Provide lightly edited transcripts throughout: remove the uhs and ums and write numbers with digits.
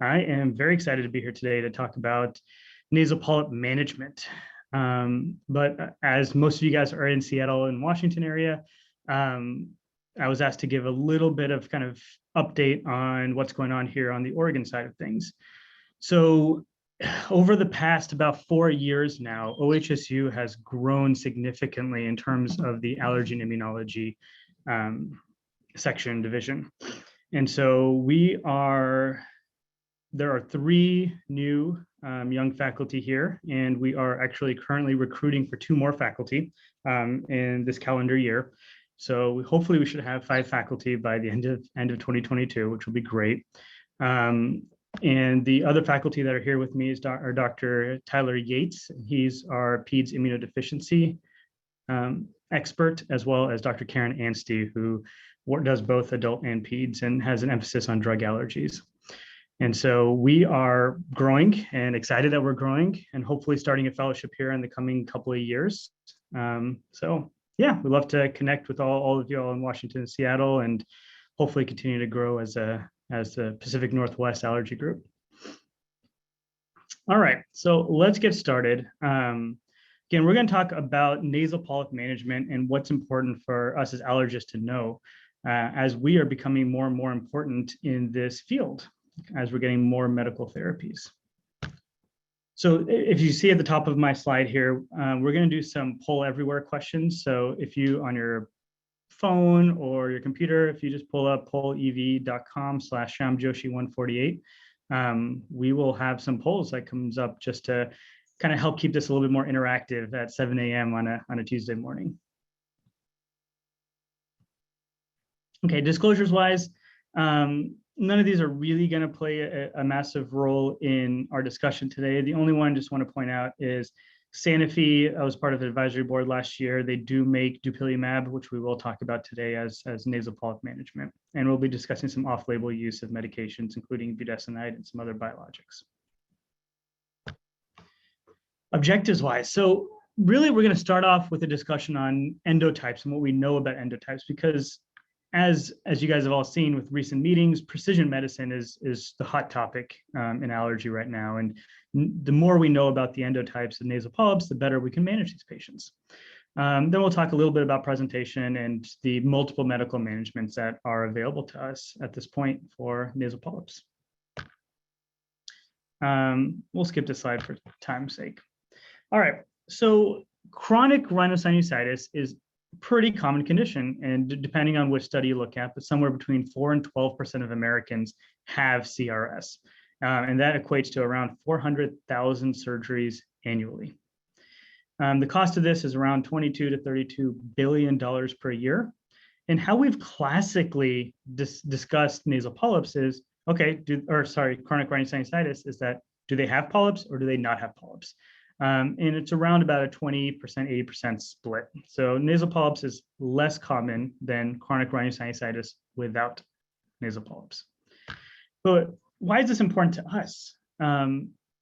I am very excited to be here today to talk about nasal polyp management. But as most of you guys are in Seattle and Washington area, I was asked to give a little bit of kind of update on what's going on here on the Oregon side of things. So over the past about 4 years now, OHSU has grown significantly in terms of the allergy and immunology section division. And so there are 3 new young faculty here, and we are actually currently recruiting for 2 more faculty in this calendar year. So hopefully we should have 5 faculty by the end of 2022, which will be great. And the other faculty that are here with me is Dr. Tyler Yates. He's our PEDS immunodeficiency expert, as well as Dr. Karen Anstey, who does both adult and PEDS and has an emphasis on drug allergies. And so we are growing and excited that we're growing and hopefully starting a fellowship here in the coming couple of years. So yeah, we'd love to connect with all of you all in Washington and Seattle and hopefully continue to grow as the Pacific Northwest allergy group. All right, so let's get started. Again, we're going to talk about nasal polyp management and what's important for us as allergists to know as we are becoming more and more important in this field, as we're getting more medical therapies. So if you see at the top of my slide here, we're going to do some poll everywhere questions. So if you on your phone or your computer, if you just pull up pollev.com/ShyamJoshi148, we will have some polls that comes up just to kind of help keep this a little bit more interactive at 7 a.m. on a Tuesday morning. Okay, disclosures wise, none of these are really going to play a massive role in our discussion today. The only one I just want to point out is Sanofi. I was part of the advisory board last year. They do make dupilumab, which we will talk about today as nasal polyp management. And we'll be discussing some off-label use of medications, including budesonide and some other biologics. Objectives wise, so really we're going to start off with a discussion on endotypes and what we know about endotypes, because as you guys have all seen with recent meetings, precision medicine is the hot topic in allergy right now. And the more we know about the endotypes of nasal polyps, the better we can manage these patients. Then we'll talk a little bit about presentation and the multiple medical managements that are available to us at this point for nasal polyps. We'll skip this slide for time's sake. All right, so chronic rhinosinusitis is pretty common condition, and depending on which study you look at, but somewhere between 4 and 12% of Americans have CRS, and that equates to around 400,000 surgeries annually. The cost of this is around $22 to $32 billion per year. And how we've classically discussed nasal polyps is, chronic rhinosinusitis is that, do they have polyps or do they not have polyps? And it's around about a 20%, 80% split. So nasal polyps is less common than chronic rhinosinusitis without nasal polyps. But why is this important to us?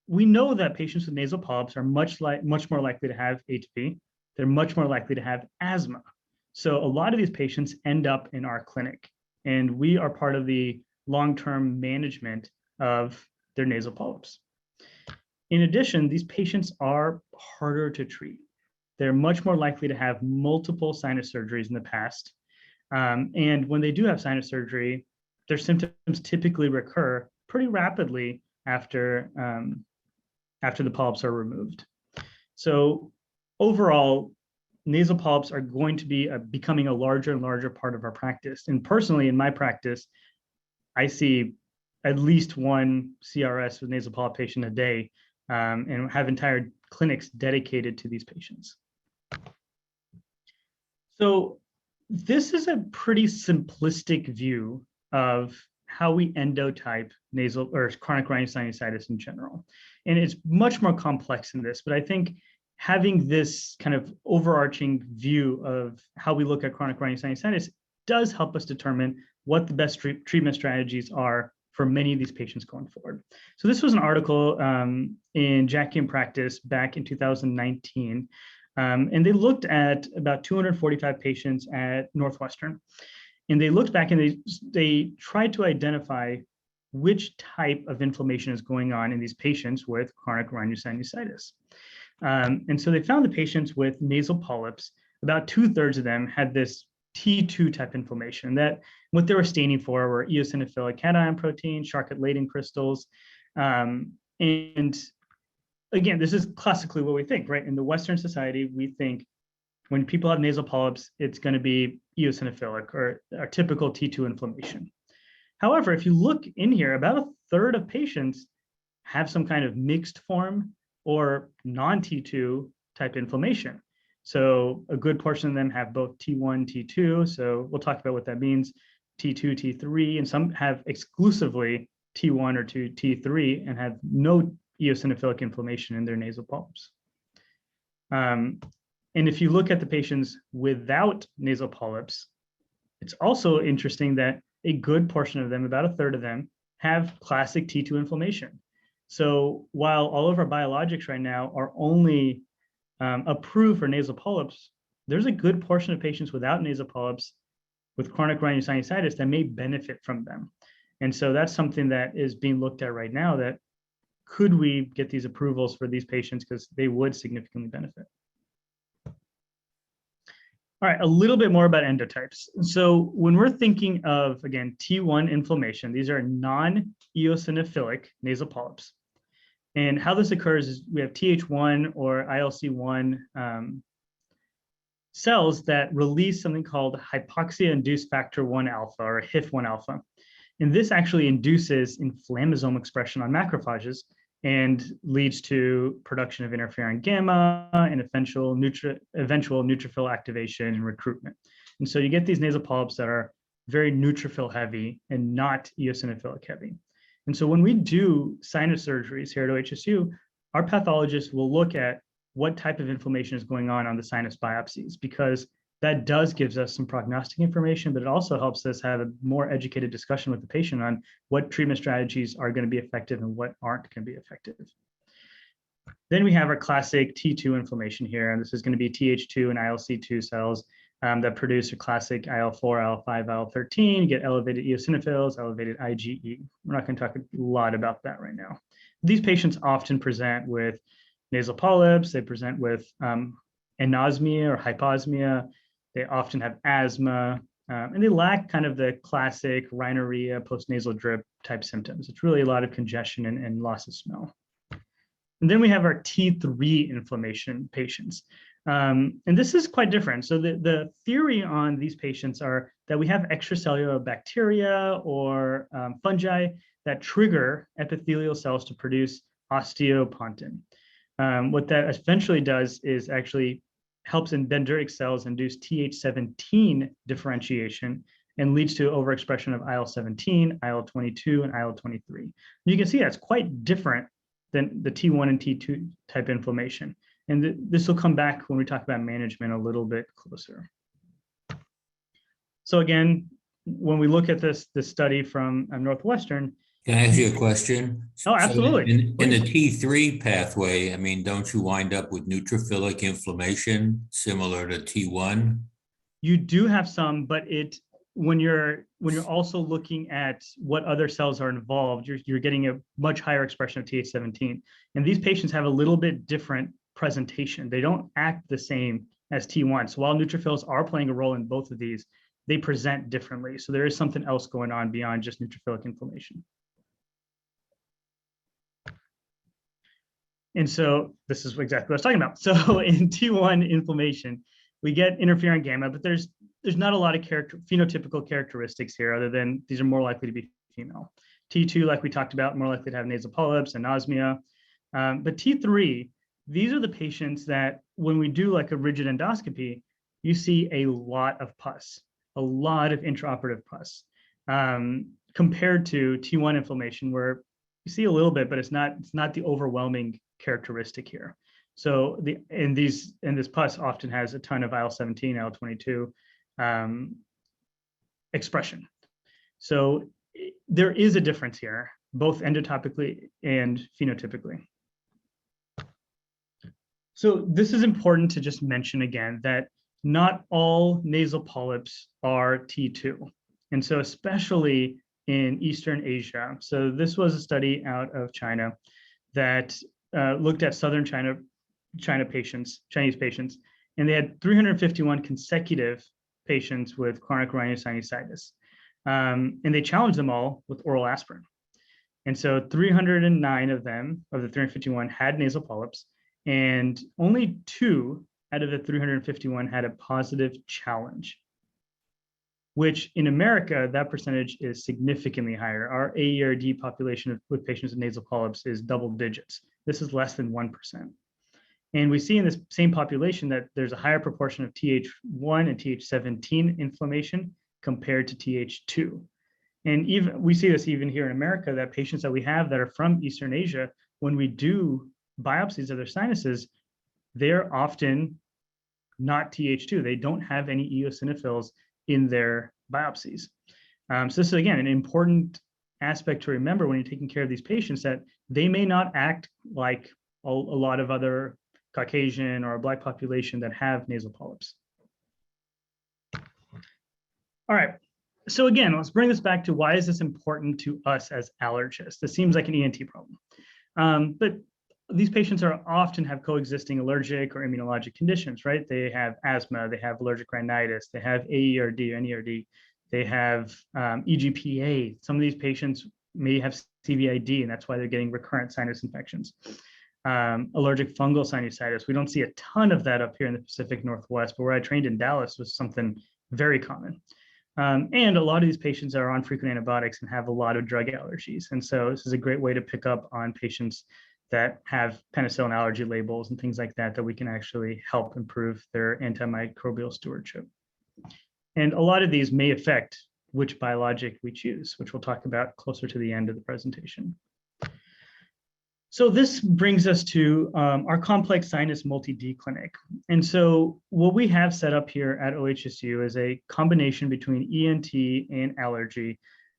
We know that patients with nasal polyps are much more likely to have atopy. They're much more likely to have asthma. So a lot of these patients end up in our clinic, and we are part of the long-term management of their nasal polyps. In addition, these patients are harder to treat. They're much more likely to have multiple sinus surgeries in the past. And when they do have sinus surgery, their symptoms typically recur pretty rapidly after the polyps are removed. So overall, nasal polyps are going to be becoming a larger and larger part of our practice. And personally, in my practice, I see at least one CRS with nasal polyp patient a day, and have entire clinics dedicated to these patients. So this is a pretty simplistic view of how we endotype nasal or chronic rhinosinusitis in general. And it's much more complex than this, but I think having this kind of overarching view of how we look at chronic rhinosinusitis does help us determine what the best treatment strategies are for many of these patients going forward. So this was an article in JACI in Practice back in 2019, and they looked at about 245 patients at Northwestern. And they looked back and they tried to identify which type of inflammation is going on in these patients with chronic rhinosinusitis. And so they found the patients with nasal polyps, about 2/3 of them had this T2 type inflammation. That what they were staining for were eosinophilic cation protein, Charcot-Leyden crystals. And again, this is classically what we think, right? In the Western society, we think when people have nasal polyps, it's going to be eosinophilic or typical T2 inflammation. However, if you look in here, about 1/3 of patients have some kind of mixed form or non-T2 type inflammation. So a good portion of them have both T1, T2. So we'll talk about what that means, T2, T3, and some have exclusively T1 or T3 and have no eosinophilic inflammation in their nasal polyps. And if you look at the patients without nasal polyps, it's also interesting that a good portion of them, about 1/3 of them, have classic T2 inflammation. So while all of our biologics right now are only approved for nasal polyps, there's a good portion of patients without nasal polyps with chronic rhinosinusitis that may benefit from them. And so that's something that is being looked at right now, that could we get these approvals for these patients because they would significantly benefit. All right, a little bit more about endotypes. So when we're thinking of, again, T1 inflammation, these are non-eosinophilic nasal polyps. And how this occurs is we have Th1 or ILC1 cells that release something called hypoxia-induced factor 1 alpha or HIF1 alpha. And this actually induces inflammasome expression on macrophages and leads to production of interferon gamma and eventual neutrophil activation and recruitment. And so you get these nasal polyps that are very neutrophil heavy and not eosinophilic heavy. And so when we do sinus surgeries here at OHSU, our pathologists will look at what type of inflammation is going on the sinus biopsies, because that does gives us some prognostic information, but it also helps us have a more educated discussion with the patient on what treatment strategies are going to be effective and what aren't going to be effective. Then we have our classic T2 inflammation here, and this is going to be Th2 and ILC2 cells that produce a classic IL-4, IL-5, IL-13. You get elevated eosinophils, elevated IgE. We're not going to talk a lot about that right now. These patients often present with nasal polyps. They present with anosmia or hyposmia. They often have asthma, and they lack kind of the classic rhinorrhea, postnasal drip type symptoms. It's really a lot of congestion and loss of smell. And then we have our T3 inflammation patients. And this is quite different. So the theory on these patients are that we have extracellular bacteria or fungi that trigger epithelial cells to produce osteopontin. What that eventually does is actually helps in dendritic cells induce Th17 differentiation and leads to overexpression of IL-17, IL-22, and IL-23. You can see that's quite different than the T1 and T2 type inflammation. And this will come back when we talk about management a little bit closer. So again, when we look at this study from Northwestern. Can I ask you a question? Oh, absolutely. So in the T3 pathway, I mean, don't you wind up with neutrophilic inflammation similar to T1? You do have some, but when you're also looking at what other cells are involved, you're getting a much higher expression of Th17. And these patients have a little bit different presentation. They don't act the same as T1. So while neutrophils are playing a role in both of these, they present differently. So there is something else going on beyond just neutrophilic inflammation. And so this is exactly what I was talking about. So in T1 inflammation, we get interferon gamma, but there's not a lot of phenotypical characteristics here, other than these are more likely to be female. T2, like we talked about, more likely to have nasal polyps and anosmia. But T3, these are the patients that when we do like a rigid endoscopy, you see a lot of pus, a lot of intraoperative pus, compared to T1 inflammation, where you see a little bit, but it's not the overwhelming characteristic here. So this pus often has a ton of IL-17, IL-22 expression. So there is a difference here, both endotopically and phenotypically. So this is important to just mention again that not all nasal polyps are T2. And so especially in Eastern Asia. So this was a study out of China that looked at southern Chinese patients, and they had 351 consecutive patients with chronic rhinosinusitis. And they challenged them all with oral aspirin. And so 309 of them, of the 351, had nasal polyps, and only 2 out of the 351 had a positive challenge, which in America, that percentage is significantly higher. Our AERD population with patients with nasal polyps is double digits. This is less than 1%. And we see in this same population that there's a higher proportion of Th1 and Th17 inflammation compared to Th2. And even we see this even here in America, that patients that we have that are from Eastern Asia, when we do biopsies of their sinuses, they're often not Th2. They don't have any eosinophils in their biopsies. So this is, again, an important aspect to remember when you're taking care of these patients, that they may not act like a lot of other Caucasian or Black population that have nasal polyps. All right. So again, let's bring this back to why is this important to us as allergists? This seems like an ENT problem. But these patients are often have coexisting allergic or immunologic conditions, right? They have asthma, they have allergic rhinitis, they have AERD or NERD, they have EGPA. Some of these patients may have CVID, and that's why they're getting recurrent sinus infections. Allergic fungal sinusitis. We don't see a ton of that up here in the Pacific Northwest, but where I trained in Dallas was something very common. And a lot of these patients are on frequent antibiotics and have a lot of drug allergies. And so this is a great way to pick up on patients that have penicillin allergy labels and things like that, that we can actually help improve their antimicrobial stewardship. And a lot of these may affect which biologic we choose, which we'll talk about closer to the end of the presentation. So this brings us to our complex sinus multi-D clinic. And so what we have set up here at OHSU is a combination between ENT and allergy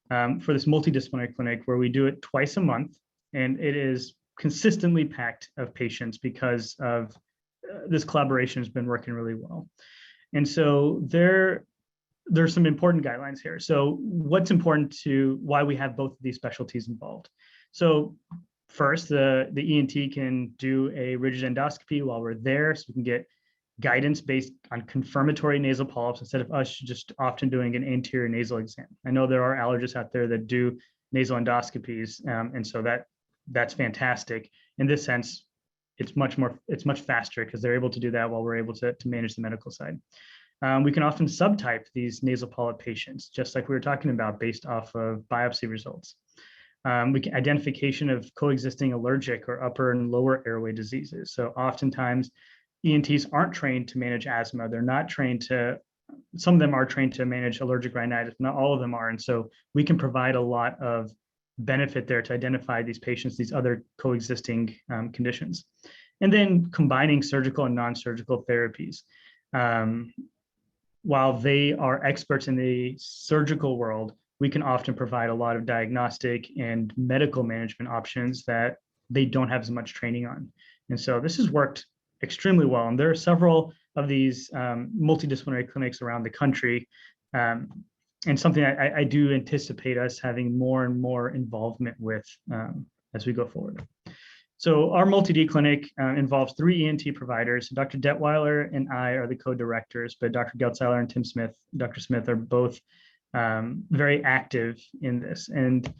for this multidisciplinary clinic, where we do it twice a month, and it is consistently packed of patients because of this collaboration has been working really well. And so there's some important guidelines here. So what's important to why we have both of these specialties involved? So first, the ENT can do a rigid endoscopy while we're there, so we can get guidance based on confirmatory nasal polyps instead of us just often doing an anterior nasal exam. I know there are allergists out there that do nasal endoscopies, and so that's fantastic. In this sense, it's much faster because they're able to do that while we're able to manage the medical side. We can often subtype these nasal polyp patients, just like we were talking about, based off of biopsy results. We can identification of coexisting allergic or upper and lower airway diseases. So oftentimes ENTs aren't trained to manage asthma. They're not trained to, some of them are trained to manage allergic rhinitis, not all of them are. And so we can provide a lot of benefit there to identify these patients, these other coexisting conditions. And then combining surgical and non-surgical therapies. While they are experts in the surgical world, we can often provide a lot of diagnostic and medical management options that they don't have as much training on. And so this has worked extremely well. And there are several of these multidisciplinary clinics around the country. And something I do anticipate us having more and more involvement with as we go forward. So our multi-D clinic involves 3 ENT providers. Dr. Detweiler and I are the co-directors, but Dr. Geltzeiler and Dr. Smith are both very active in this. And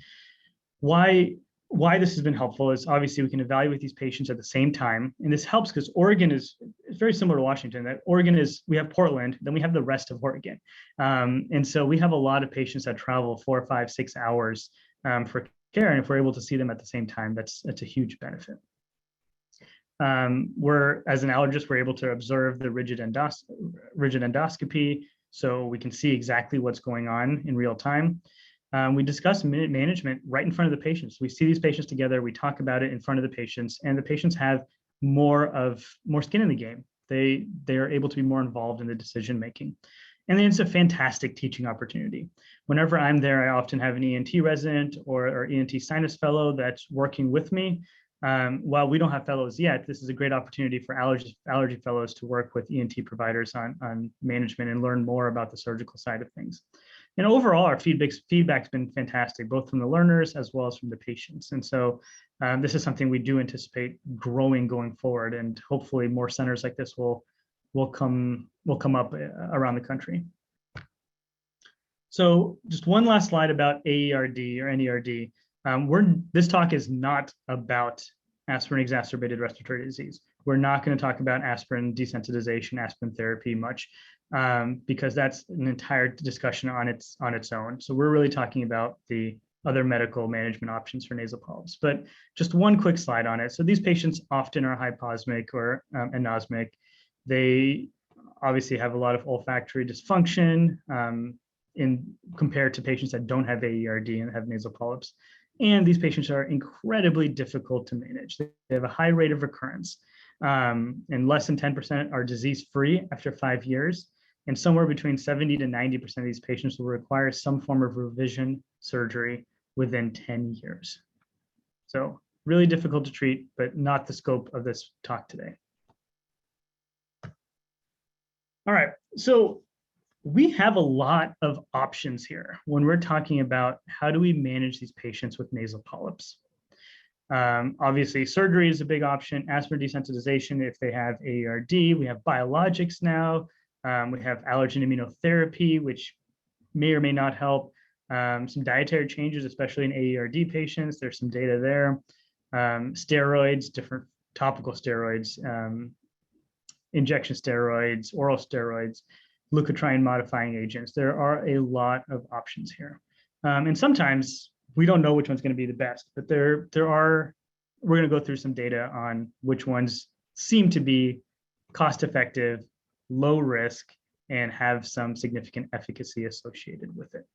why this has been helpful is obviously we can evaluate these patients at the same time. And this helps because Oregon is very similar to Washington, that Oregon is, we have Portland, then we have the rest of Oregon. And so we have a lot of patients that travel 4, 5, 6 hours for care. And if we're able to see them at the same time, that's a huge benefit. We're, as an allergist, we're able to observe the rigid endoscopy, so we can see exactly what's going on in real time. We discuss management right in front of the patients. We see these patients together, we talk about it in front of the patients, and the patients have more skin in the game. They are able to be more involved in the decision making. And then it's a fantastic teaching opportunity. Whenever I'm there, I often have an ENT resident or ENT sinus fellow that's working with me. While we don't have fellows yet, this is a great opportunity for allergy fellows to work with ENT providers on management and learn more about the surgical side of things. And overall, our feedback's been fantastic, both from the learners as well as from the patients. And so this is something we do anticipate growing going forward, and hopefully more centers like this will come up around the country. So just one last slide about AERD or NERD. This talk is not about aspirin exacerbated respiratory disease. We're not going to talk about aspirin desensitization, aspirin therapy much, because that's an entire discussion on its own. So we're really talking about the other medical management options for nasal polyps. But just one quick slide on it. So these patients often are hyposmic or anosmic. They obviously have a lot of olfactory dysfunction compared to patients that don't have AERD and have nasal polyps. And these patients are incredibly difficult to manage. They have a high rate of recurrence, and less than 10% are disease-free after 5 years. And somewhere between 70 to 90% of these patients will require some form of revision surgery within 10 years. So really difficult to treat, but not the scope of this talk today. All right, so we have a lot of options here when we're talking about how do we manage these patients with nasal polyps. Obviously, surgery is a big option, aspirin desensitization if they have AERD. We have biologics now. We have allergen immunotherapy, which may or may not help. Some dietary changes, especially in AERD patients. There's some data there. Steroids, different topical steroids, injection steroids, oral steroids, leukotriene modifying agents. There are a lot of options here. And sometimes we don't know which one's going to be the best, but we're going to go through some data on which ones seem to be cost effective, low risk, and have some significant efficacy associated with it.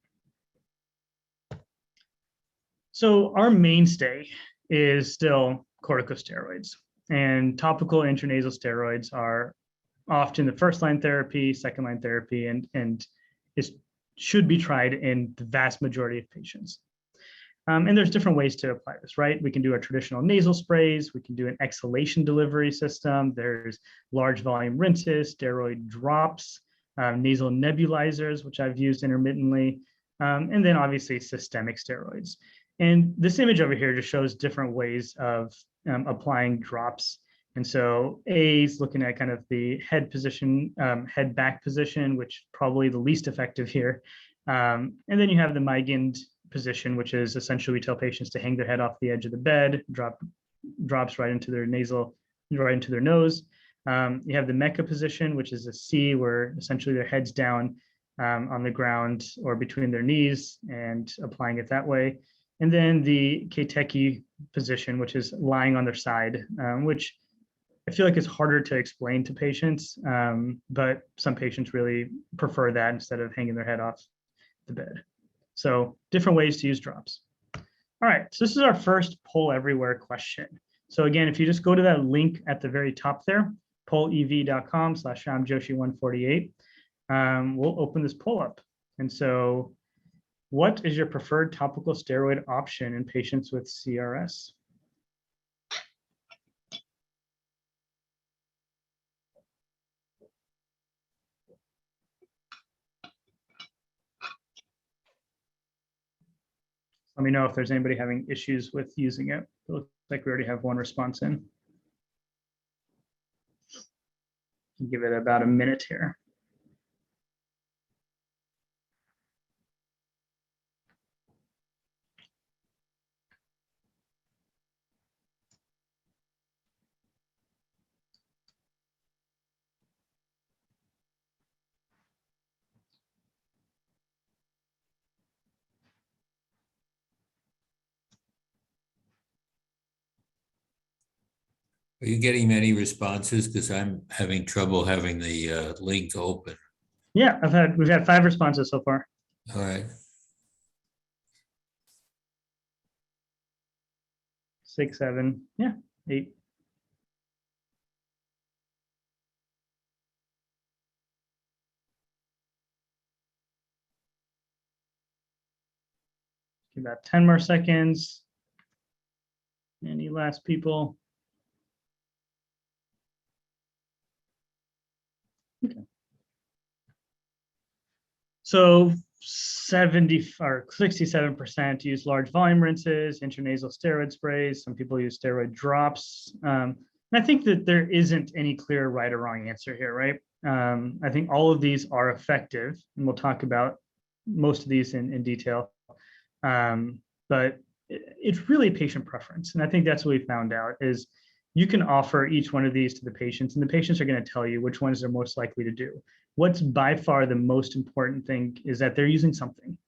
So our mainstay is still corticosteroids, and topical intranasal steroids are often the first-line therapy, second-line therapy, and it should be tried in the vast majority of patients. And there's different ways to apply this, right? We can do our traditional nasal sprays. We can do an exhalation delivery system. There's large volume rinses, steroid drops, nasal nebulizers, which I've used intermittentely, and then obviously systemic steroids. And this image over here just shows different ways of applying drops. And so A is looking at kind of the head position, head back position, which probably the least effective here. And then you have the Mygand position, which is essentially we tell patients to hang their head off the edge of the bed, drops right into their right into their nose. You have the Mecca position, which is a C, where essentially their head's down on the ground or between their knees and applying it that way. And then the Keiteki position, which is lying on their side, which I feel like it's harder to explain to patients, but some patients really prefer that instead of hanging their head off the bed. So different ways to use drops. All right, so this is our first poll everywhere question. So again, if you just go to that link at the very top there, pollev.com/ShyamJoshi148, we'll open this poll up. And so what is your preferred topical steroid option in patients with CRS? Let me know if there's anybody having issues with using it. It looks like we already have one response in. Give it about a minute here. Are you getting many responses? Because I'm having trouble having the link open. Yeah, we've had 5 responses so far. All right. 6, 7, yeah, 8. Give that 10 more seconds. Any last people? Okay. So 70 or 67% use large volume rinses, intranasal steroid sprays. Some people use steroid drops. And I think that there isn't any clear right or wrong answer here, right? I think all of these are effective, and we'll talk about most of these in detail. But it's really patient preference. And I think that's what we found out is you can offer each one of these to the patients, and the patients are going to tell you which ones they're most likely to do. What's by far the most important thing is that they're using something.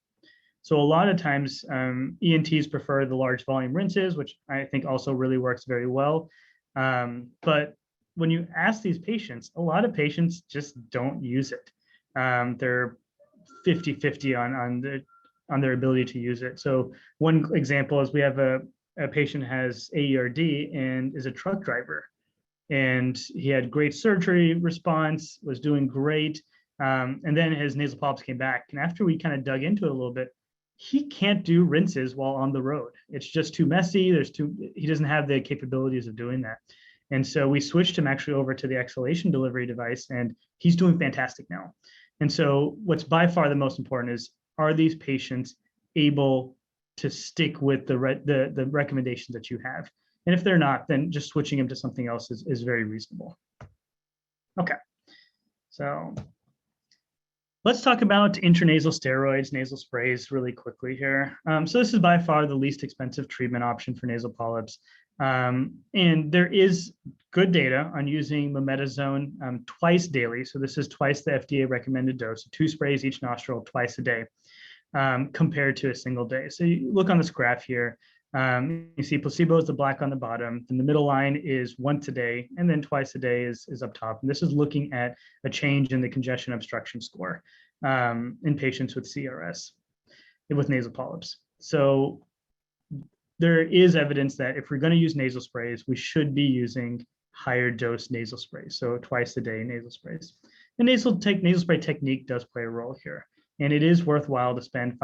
So a lot of times ENTs prefer the large volume rinses, which I think also really works very well. But when you ask these patients, a lot of patients just don't use it. They're 50-50 on their ability to use it. So one example is we have a patient has AERD and is a truck driver. And he had great surgery response, was doing great. And then his nasal polyps came back. And after we kind of dug into it a little bit, he can't do rinses while on the road. It's just too messy. He doesn't have the capabilities of doing that. And so we switched him actually over to the exhalation delivery device, and he's doing fantastic now. And so what's by far the most important is, are these patients able to stick with the recommendations that you have? And if they're not, then just switching them to something else is very reasonable. Okay, so let's talk about intranasal steroids, nasal sprays really quickly here. So this is by far the least expensive treatment option for nasal polyps. And there is good data on using mometasone twice daily. So this is twice the FDA recommended dose, 2 sprays each nostril twice a day, compared to a single day. So you look on this graph here, you see placebo is the black on the bottom, and the middle line is once a day, and then twice a day is up top. And this is looking at a change in the congestion obstruction score in patients with CRS, with nasal polyps. So there is evidence that if we're going to use nasal sprays, we should be using higher dose nasal sprays, so twice a day nasal sprays. The nasal spray technique does play a role here, and it is worthwhile to spend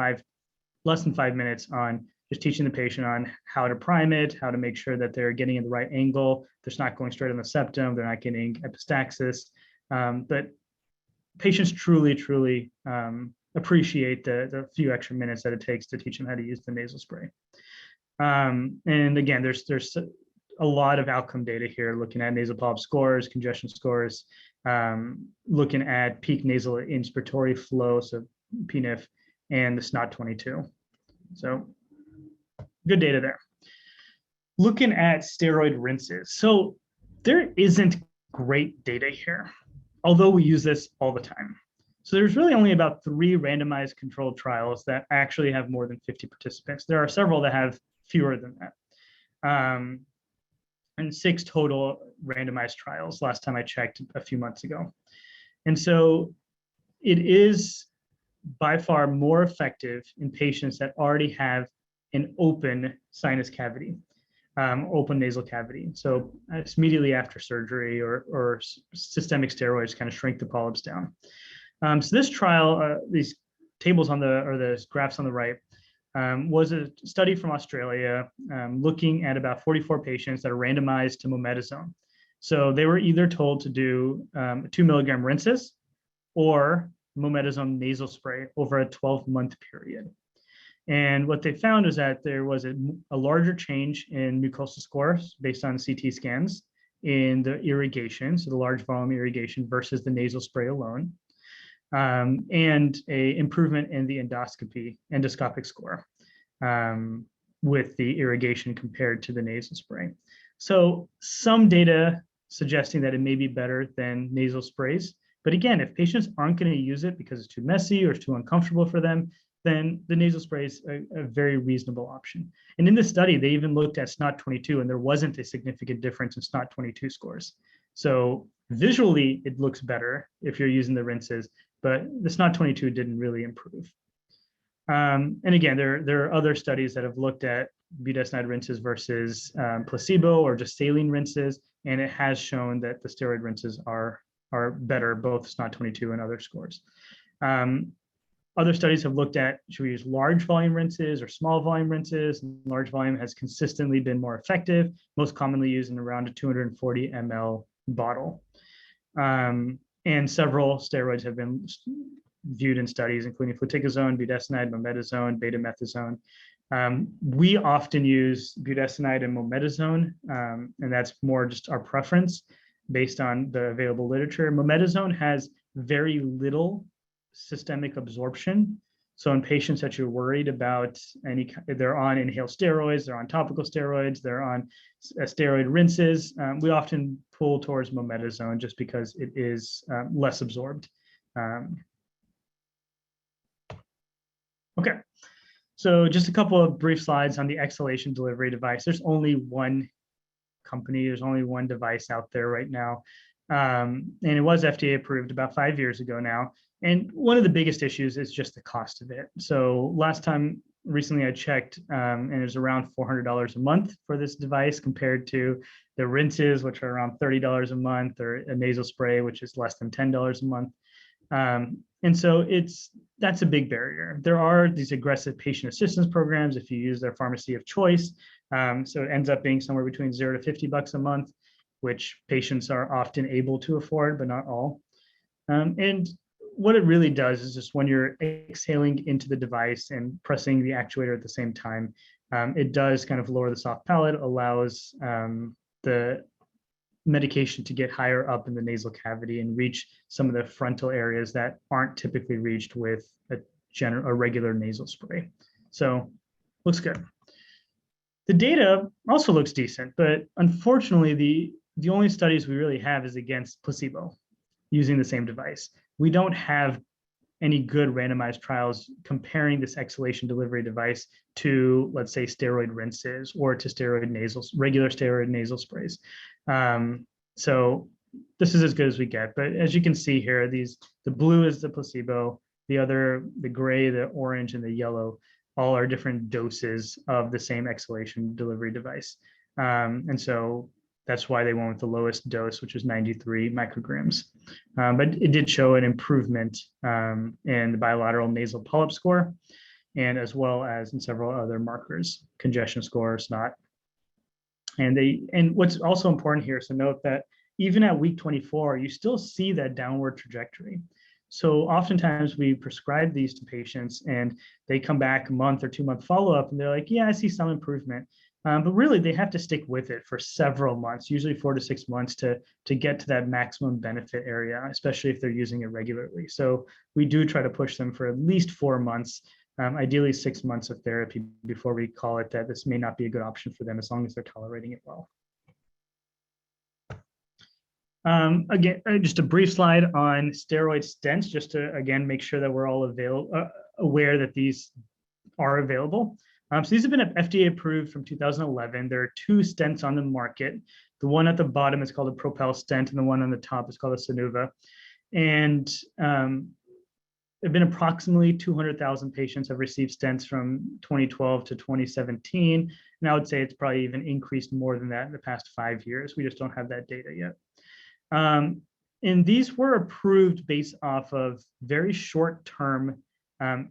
less than 5 minutes on just teaching the patient on how to prime it, how to make sure that they're getting in the right angle, they're not going straight on the septum, they're not getting epistaxis. But patients truly appreciate the few extra minutes that it takes to teach them how to use the nasal spray. And again, there's a lot of outcome data here looking at nasal polyp scores, congestion scores, looking at peak nasal inspiratory flow, so PNIF, and the SNOT-22. So good data there. Looking at steroid rinses. So there isn't great data here, although we use this all the time. So there's really only about 3 randomized controlled trials that actually have more than 50 participants. There are several that have fewer than that. And 6 total randomized trials last time I checked a few months ago. And so it is by far more effective in patients that already have an open sinus cavity, open nasal cavity. So it's immediately after surgery or systemic steroids kind of shrink the polyps down. So this trial, these tables on the graphs on the right, was a study from Australia looking at about 44 patients that are randomized to mometasone. So they were either told to do 2 milligram rinses or mometasone nasal spray over a 12-month period. And what they found is that there was a larger change in mucosal scores based on CT scans in the irrigation, so the large volume irrigation versus the nasal spray alone, and a improvement in the endoscopic score with the irrigation compared to the nasal spray. So some data suggesting that it may be better than nasal sprays. But again, if patients aren't going to use it because it's too messy or it's too uncomfortable for them, then the nasal spray is a very reasonable option. And in this study, they even looked at SNOT-22, and there wasn't a significant difference in SNOT-22 scores. So visually, it looks better if you're using the rinses, but the SNOT-22 didn't really improve. And again, there are other studies that have looked at budesonide rinses versus placebo or just saline rinses, and it has shown that the steroid rinses are better, both SNOT-22 and other scores. Other studies have looked at, should we use large volume rinses or small volume rinses? Large volume has consistently been more effective, most commonly used in around a 240 ml bottle. And several steroids have been viewed in studies, including fluticasone, budesonide, mometasone, betamethasone. We often use budesonide and mometasone, and that's more just our preference based on the available literature. Mometasone has very little systemic absorption. So in patients that you're worried about, they're on inhaled steroids, they're on topical steroids, they're on steroid rinses, we often pull towards mometasone just because it is less absorbed. Okay, so just a couple of brief slides on the exhalation delivery device. There's only one company, there's only one device out there right now. And it was FDA approved about 5 years ago now. And one of the biggest issues is just the cost of it. So recently I checked, and it was around $400 a month for this device compared to the rinses, which are around $30 a month, or a nasal spray, which is less than $10 a month. And so that's a big barrier. There are these aggressive patient assistance programs if you use their pharmacy of choice. So it ends up being somewhere between $0 to $50 a month, which patients are often able to afford, but not all. And what it really does is just when you're exhaling into the device and pressing the actuator at the same time, it does kind of lower the soft palate, allows the medication to get higher up in the nasal cavity and reach some of the frontal areas that aren't typically reached with a regular nasal spray. So looks good. The data also looks decent, but unfortunately, the only studies we really have is against placebo using the same device. We don't have any good randomized trials comparing this exhalation delivery device to, let's say, steroid rinses or to regular steroid nasal sprays. So this is as good as we get. But as you can see here, the blue is the placebo, the gray, the orange, and the yellow all are different doses of the same exhalation delivery device. And so that's why they went with the lowest dose, which is 93 micrograms. But it did show an improvement in the bilateral nasal polyp score, and as well as in several other markers, congestion score, snot. And what's also important here is to note that even at week 24, you still see that downward trajectory. So oftentimes we prescribe these to patients and they come back a month or 2 month follow-up and they're like, yeah, I see some improvement. But really they have to stick with it for several months, usually 4 to 6 months to get to that maximum benefit area, especially if they're using it regularly. So we do try to push them for at least 4 months, ideally 6 months of therapy before we call it that this may not be a good option for them as long as they're tolerating it well. Again, just a brief slide on steroid stents, just to, again, make sure that we're all aware that these are available. So these have been FDA approved from 2011. There are 2 stents on the market. The one at the bottom is called a Propel stent, and the one on the top is called a Sinuva. And there have been approximately 200,000 patients have received stents from 2012 to 2017. And I would say it's probably even increased more than that in the past 5 years. We just don't have that data yet. And these were approved based off of very short-term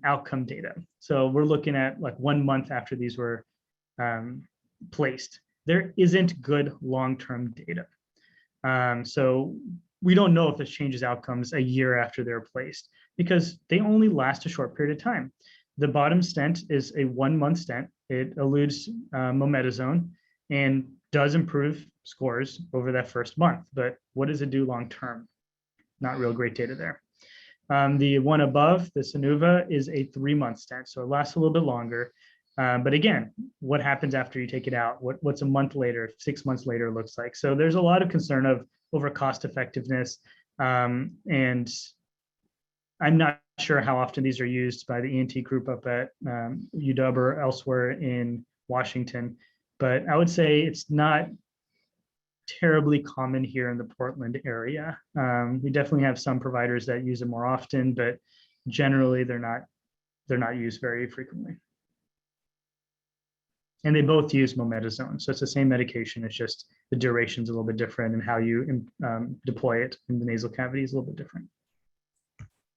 outcome data. So we're looking at like 1 month after these were placed. There isn't good long-term data. So we don't know if this changes outcomes a year after they're placed because they only last a short period of time. The bottom stent is a 1 month stent. It elutes mometasone and does improve scores over that first month. But what does it do long-term? Not real great data there. The one above, the Sinuva, is a 3 month stent. So it lasts a little bit longer. But again, what happens after you take it out? What's a month later, 6 months later looks like? So there's a lot of concern over cost effectiveness. And I'm not sure how often these are used by the ENT group up at UW or elsewhere in Washington. But I would say it's not terribly common here in the Portland area. We definitely have some providers that use it more often, but generally they're not used very frequently. And they both use mometasone. So it's the same medication, it's just the duration's a little bit different and how you deploy it in the nasal cavity is a little bit different.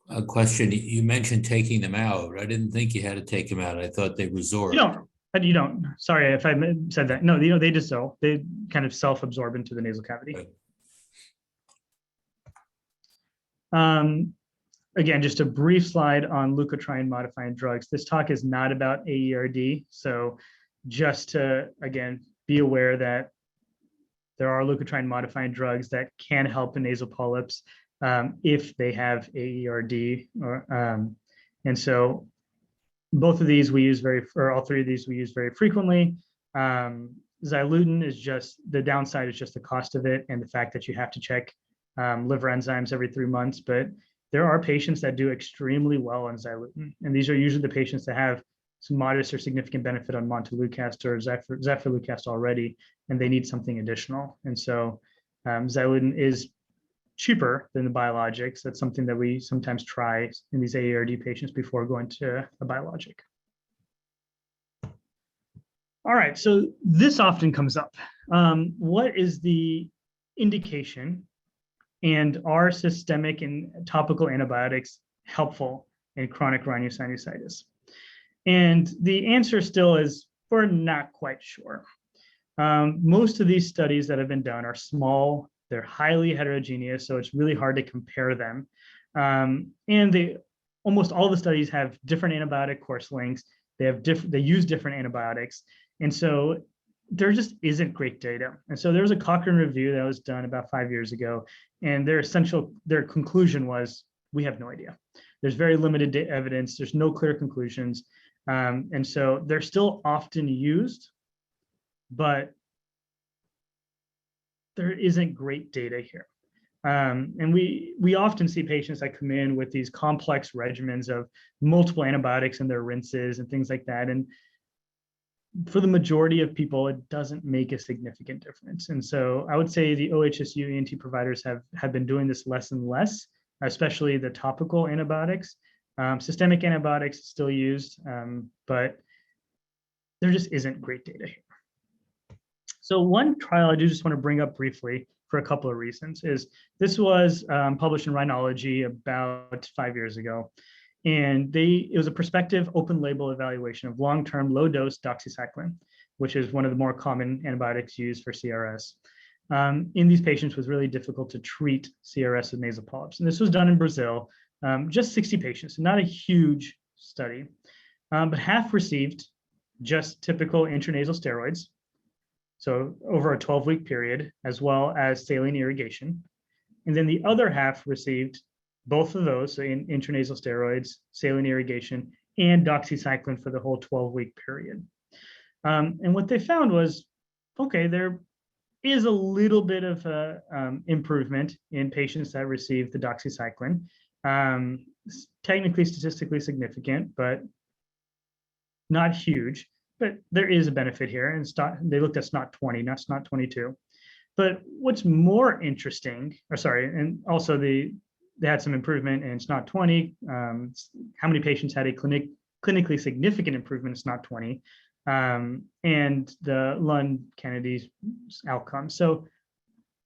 A question, you mentioned taking them out. I didn't think you had to take them out. I thought they resorbed. You don't. Sorry if I said that. No, they dissolve. They kind of self-absorb into the nasal cavity. Right. again, just a brief slide on leukotriene modifying drugs. This talk is not about AERD. So just to, again, be aware that there are leukotriene modifying drugs that can help in nasal polyps if they have AERD. And so both of these we use or all three of these we use very frequently. Xyluten is just, the downside is just the cost of it and the fact that you have to check liver enzymes every 3 months. But there are patients that do extremely well on xyluten. And these are usually the patients that have some modest or significant benefit on montelukast or zafirlukast already, and they need something additional. And so xyluten is cheaper than the biologics. That's something that we sometimes try in these AERD patients before going to a biologic. All right, so this often comes up. What is the indication, and are systemic and topical antibiotics helpful in chronic rhinosinusitis? And the answer still is we're not quite sure. Most of these studies that have been done are small, they're highly heterogeneous, so it's really hard to compare them. And almost all the studies have different antibiotic course lengths. They use different antibiotics. And so there just isn't great data. And so there was a Cochrane review that was done about 5 years ago, and their conclusion was, we have no idea. There's very limited evidence. There's no clear conclusions. And so they're still often used, but there isn't great data here. And we often see patients that come in with these complex regimens of multiple antibiotics in their rinses and things like that. And for the majority of people, it doesn't make a significant difference. And so I would say the OHSU ENT providers have been doing this less and less, especially the topical antibiotics. Systemic antibiotics is still used, but there just isn't great data here. So one trial I do just want to bring up briefly for a couple of reasons is this was published in Rhinology about 5 years ago. And it was a prospective open label evaluation of long-term low-dose doxycycline, which is one of the more common antibiotics used for CRS. In these patients was really difficult to treat CRS with nasal polyps. And this was done in Brazil, just 60 patients, not a huge study, but half received just typical intranasal steroids, so over a 12-week period, as well as saline irrigation. And then the other half received both of those, so intranasal steroids, saline irrigation, and doxycycline for the whole 12-week period. And what they found was, okay, there is a little bit of improvement in patients that received the doxycycline. Technically statistically significant, but not huge. But there is a benefit here, and they looked at SNOT 20, not SNOT 22. But what's more interesting, and also they had some improvement in SNOT 20. How many patients had a clinically significant improvement in SNOT 20, and the Lund-Kennedy's outcome. So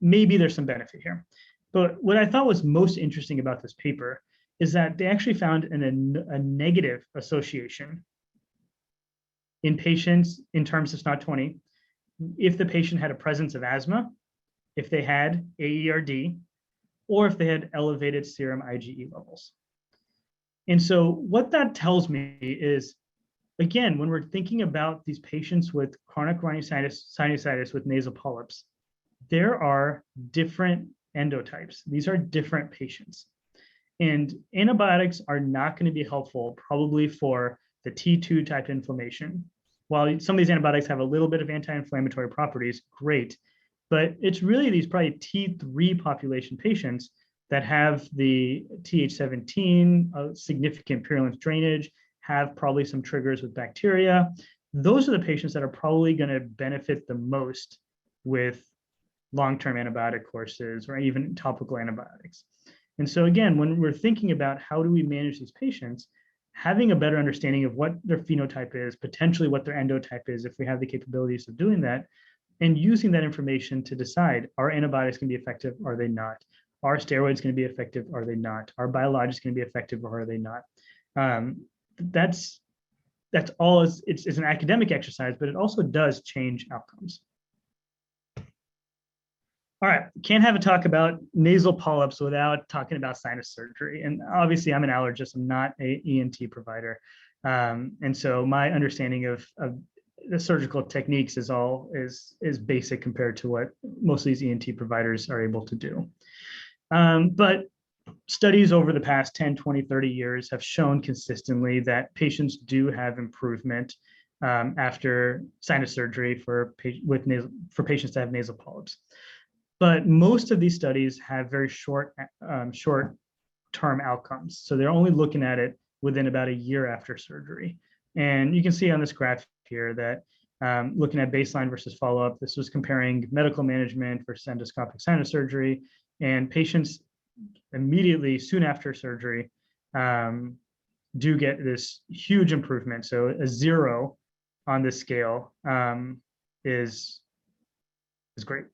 maybe there's some benefit here. But what I thought was most interesting about this paper is that they actually found a negative association in patients in terms of SNOT 20, if the patient had a presence of asthma, if they had AERD, or if they had elevated serum IgE levels. And so what that tells me is, again, when we're thinking about these patients with chronic rhinosinusitis with nasal polyps, there are different endotypes. These are different patients. And antibiotics are not going to be helpful probably for the T2 type inflammation. While some of these antibiotics have a little bit of anti-inflammatory properties, great, but it's really these probably T3 population patients that have the Th17, significant purulence drainage, have probably some triggers with bacteria. Those are the patients that are probably going to benefit the most with long-term antibiotic courses or even topical antibiotics. And so again, when we're thinking about how do we manage these patients, having a better understanding of what their phenotype is, potentially what their endotype is, if we have the capabilities of doing that, and using that information to decide, are antibiotics going to be effective? Are they not? Are steroids going to be effective? Are they not? Are biologics going to be effective or are they not? That's all. It's an academic exercise, but it also does change outcomes. All right, can't have a talk about nasal polyps without talking about sinus surgery. And obviously, I'm an allergist. I'm not a ENT provider, and so my understanding of the surgical techniques is basic compared to what most of these ENT providers are able to do. But studies over the past 10, 20, 30 years have shown consistently that patients do have improvement after sinus surgery for patients that have nasal polyps. But most of these studies have very short-term outcomes. So they're only looking at it within about a year after surgery. And you can see on this graph here that looking at baseline versus follow-up, this was comparing medical management versus endoscopic sinus surgery, and patients immediately soon after surgery do get this huge improvement. So a 0 on this scale is great.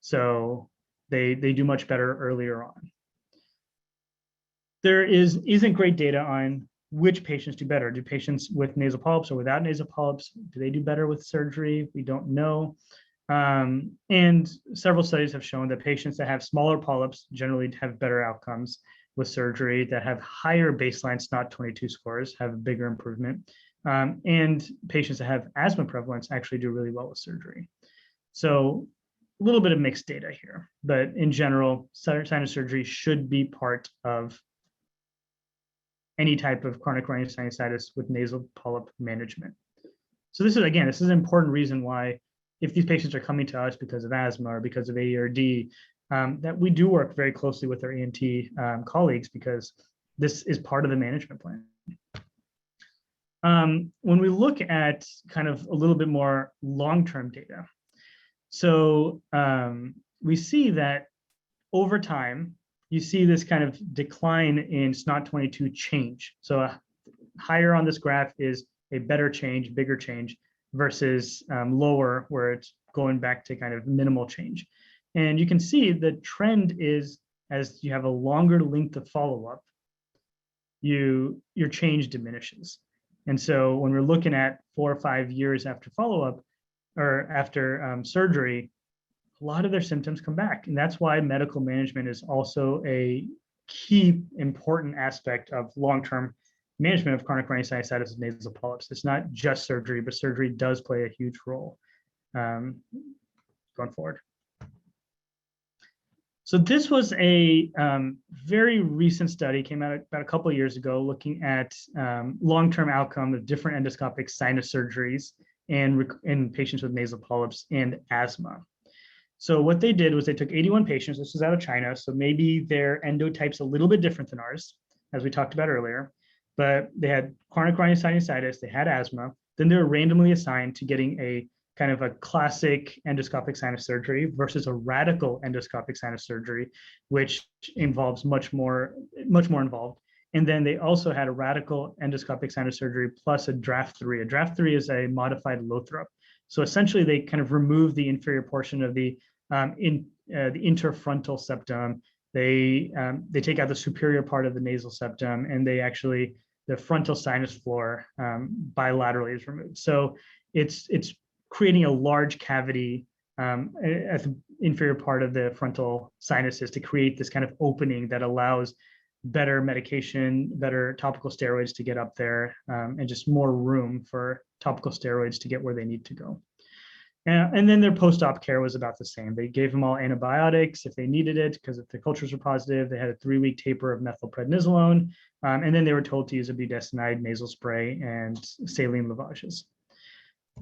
So they do much better earlier on. There isn't great data on which patients do better. Do patients with nasal polyps or without nasal polyps, do they do better with surgery? We don't know. And several studies have shown that patients that have smaller polyps generally have better outcomes with surgery, that have higher baseline SNOT-22 scores have a bigger improvement. And patients that have asthma prevalence actually do really well with surgery. So a little bit of mixed data here, but in general, sinus surgery should be part of any type of chronic rhinosinusitis with nasal polyp management. So this is an important reason why, if these patients are coming to us because of asthma or because of AERD, that we do work very closely with our ENT colleagues, because this is part of the management plan. When we look at kind of a little bit more long-term data, so we see that over time, you see this kind of decline in SNOT-22 change. So higher on this graph is a better change, bigger change, versus lower, where it's going back to kind of minimal change. And you can see the trend is, as you have a longer length of follow-up, your change diminishes. And so when we're looking at 4 or 5 years after follow-up or after surgery, a lot of their symptoms come back. And that's why medical management is also a key important aspect of long-term management of chronic rhinosinusitis with nasal polyps. It's not just surgery, but surgery does play a huge role going forward. So this was a very recent study, came out about a couple of years ago, looking at long-term outcome of different endoscopic sinus surgeries in patients with nasal polyps and asthma. So what they did was they took 81 patients. This was out of China, so maybe their endotypes a little bit different than ours, as we talked about earlier. But they had chronic rhinosinusitis, they had asthma. Then they were randomly assigned to getting a kind of a classic endoscopic sinus surgery versus a radical endoscopic sinus surgery, which involves much more involved. And then they also had a radical endoscopic sinus surgery plus a draft 3. A draft 3 is a modified lothrop. So essentially, they kind of remove the inferior portion of the interfrontal septum. They take out the superior part of the nasal septum, and the frontal sinus floor bilaterally is removed. So it's creating a large cavity at the inferior part of the frontal sinuses to create this kind of opening that allows better medication, better topical steroids to get up there, and just more room for topical steroids to get where they need to go. And then their post-op care was about the same. They gave them all antibiotics if they needed it, because if the cultures were positive. They had a 3-week taper of methylprednisolone, and then they were told to use a budesonide nasal spray and saline lavages.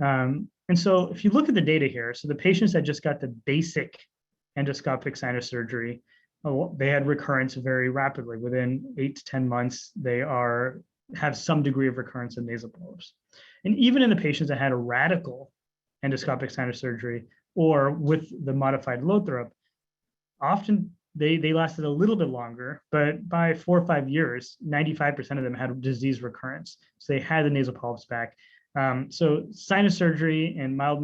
And so if you look at the data here, so the patients that just got the basic endoscopic sinus surgery, they had recurrence very rapidly. Within 8 to 10 months, they have some degree of recurrence of nasal polyps. And even in the patients that had a radical endoscopic sinus surgery or with the modified lothrop, often they lasted a little bit longer, but by 4 or 5 years, 95% of them had disease recurrence. So they had the nasal polyps back. So sinus surgery and mild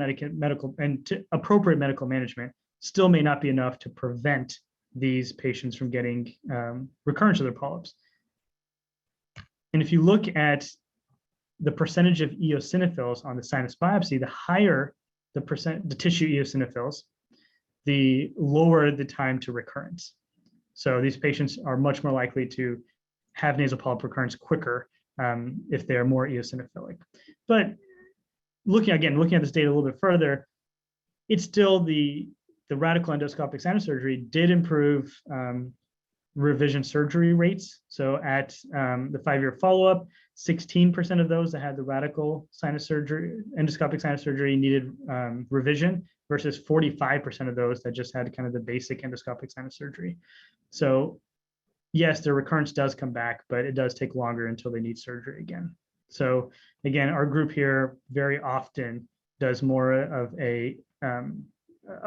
appropriate medical management still may not be enough to prevent these patients from getting recurrence of their polyps. And if you look at the percentage of eosinophils on the sinus biopsy, the higher the tissue eosinophils, the lower the time to recurrence. So these patients are much more likely to have nasal polyp recurrence quicker if they're more eosinophilic. But looking at this data a little bit further, it's still the radical endoscopic sinus surgery did improve revision surgery rates. So at the 5-year follow-up, 16% of those that had the radical sinus surgery, endoscopic sinus surgery needed revision versus 45% of those that just had kind of the basic endoscopic sinus surgery. So yes, their recurrence does come back, but it does take longer until they need surgery again. So again, our group here very often does more of a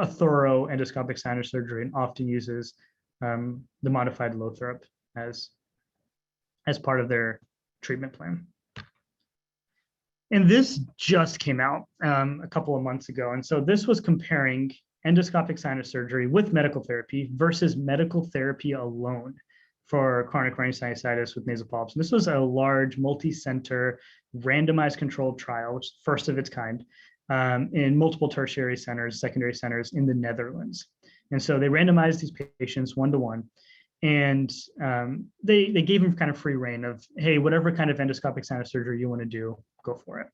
thorough endoscopic sinus surgery and often uses the modified lothrop as part of their treatment plan. And this just came out a couple of months ago. And so this was comparing endoscopic sinus surgery with medical therapy versus medical therapy alone for chronic rhinosinusitis with nasal polyps. And this was a large multi-center randomized controlled trial, which is the first of its kind, in multiple tertiary centers, secondary centers in the Netherlands. And so they randomized these patients 1-to-1, and they gave them kind of free reign of, hey, whatever kind of endoscopic sinus surgery you want to do, go for it.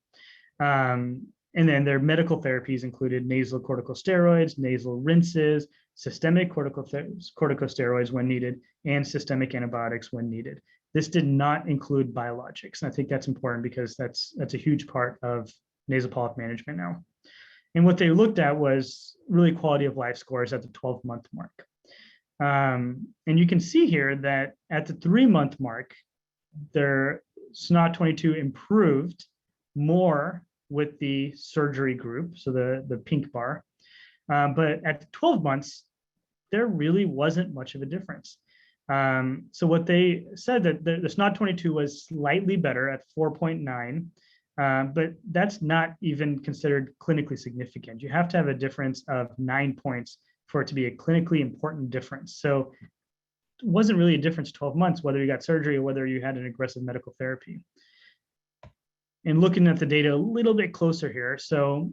And then their medical therapies included nasal corticosteroids, nasal rinses, systemic corticosteroids when needed, and systemic antibiotics when needed. This did not include biologics. And I think that's important because that's a huge part of nasal polyp management now. And what they looked at was really quality of life scores at the 12-month mark. And you can see here that at the 3-month mark, their SNOT-22 improved more with the surgery group, so the pink bar. But at 12 months, there really wasn't much of a difference. So what they said that the SNOT-22 was slightly better at 4.9, but that's not even considered clinically significant. You have to have a difference of 9 points for it to be a clinically important difference. So it wasn't really a difference 12 months, whether you got surgery or whether you had an aggressive medical therapy. And looking at the data a little bit closer here. So